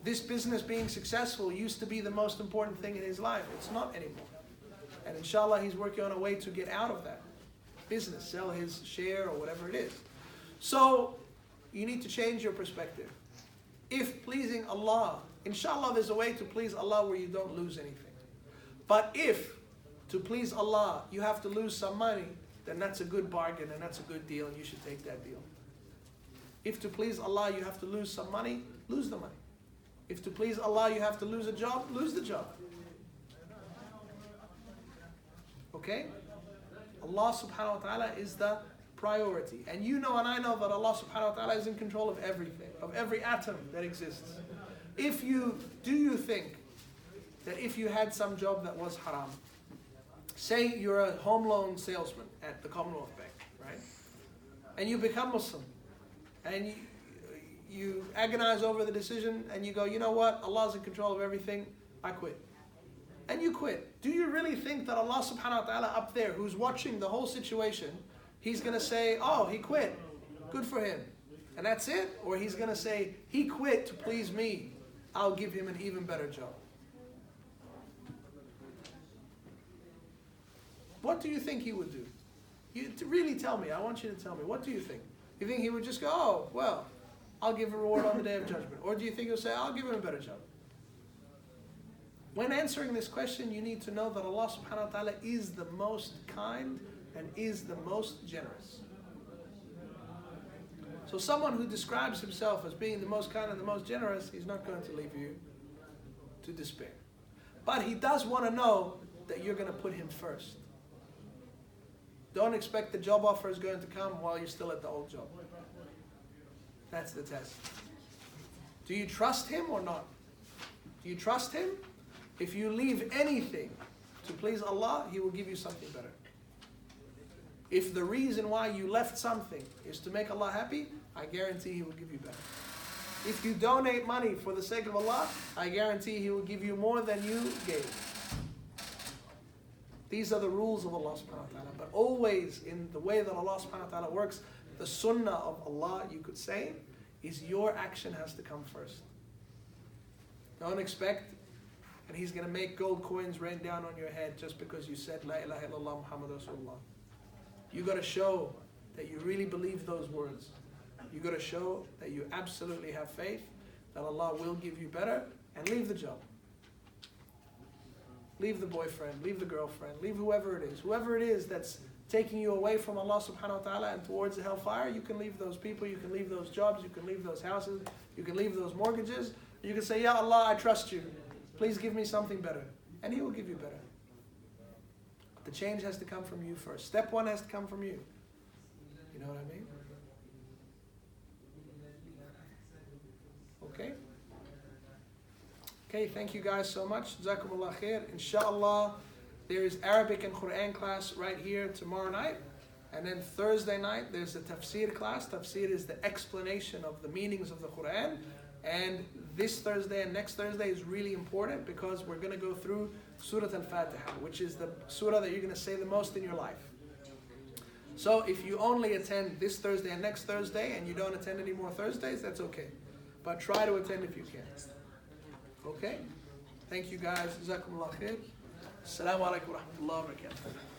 This business being successful used to be the most important thing in his life. It's not anymore. And inshallah, he's working on a way to get out of that business, sell his share or whatever it is. So you need to change your perspective. If pleasing Allah, inshallah, there's a way to please Allah where you don't lose anything. But if to please Allah, you have to lose some money, then that's a good bargain and that's a good deal and you should take that deal. If to please Allah, you have to lose some money, lose the money. If to please Allah, you have to lose a job, lose the job. Okay? Allah subhanahu wa ta'ala is the priority. And you know and I know that Allah subhanahu wa ta'ala is in control of everything, of every atom that exists. Do you think that if you had some job that was haram, say you're a home loan salesman at the Commonwealth Bank, right? And you become Muslim, and you agonize over the decision, and you go, you know what, Allah's in control of everything, I quit. And you quit. Do you really think that Allah subhanahu wa ta'ala up there, who's watching the whole situation, he's going to say, oh, he quit, good for him, and that's it? Or he's going to say, he quit to please me, I'll give him an even better job? What do you think he would do? Really tell me, I want you to tell me, what do you think? You think he would just go, oh, well, I'll give a reward on the Day of Judgment? Or do you think he'll say, I'll give him a better job? When answering this question, you need to know that Allah subhanahu wa ta'ala is the most kind and is the most generous. So someone who describes himself as being the most kind and the most generous, he's not going to leave you to despair. But he does want to know that you're going to put him first. Don't expect the job offer is going to come while you're still at the old job. That's the test. Do you trust Him or not? Do you trust Him? If you leave anything to please Allah, He will give you something better. If the reason why you left something is to make Allah happy, I guarantee He will give you better. If you donate money for the sake of Allah, I guarantee He will give you more than you gave. These are the rules of Allah subhanahu wa ta'ala. But always in the way that Allah subhanahu wa ta'ala works, the sunnah of Allah, you could say, is your action has to come first. Don't expect that He's going to make gold coins rain down on your head just because you said La ilaha illallah Muhammad Rasulullah. You got to show that you really believe those words. You got to show that you absolutely have faith that Allah will give you better, and leave the job. Leave the boyfriend, leave the girlfriend, leave whoever it is. Whoever it is that's taking you away from Allah subhanahu wa ta'ala and towards the hellfire, you can leave those people, you can leave those jobs, you can leave those houses, you can leave those mortgages. You can say, Ya Allah, I trust you. Please give me something better. And He will give you better. But the change has to come from you first. Step one has to come from you. You know what I mean? Okay? Okay, thank you guys so much. Jazakumullah khair. Inshallah, there is Arabic and Quran class right here tomorrow night. And then Thursday night, there's a tafsir class. Tafsir is the explanation of the meanings of the Quran. And this Thursday and next Thursday is really important because we're going to go through Surah Al-Fatiha, which is the surah that you're going to say the most in your life. So if you only attend this Thursday and next Thursday and you don't attend any more Thursdays, that's okay. But try to attend if you can. Okay? Thank you guys. Jazakumullah khair. Assalamu alaikum wa rahmatullahi wa barakatuh.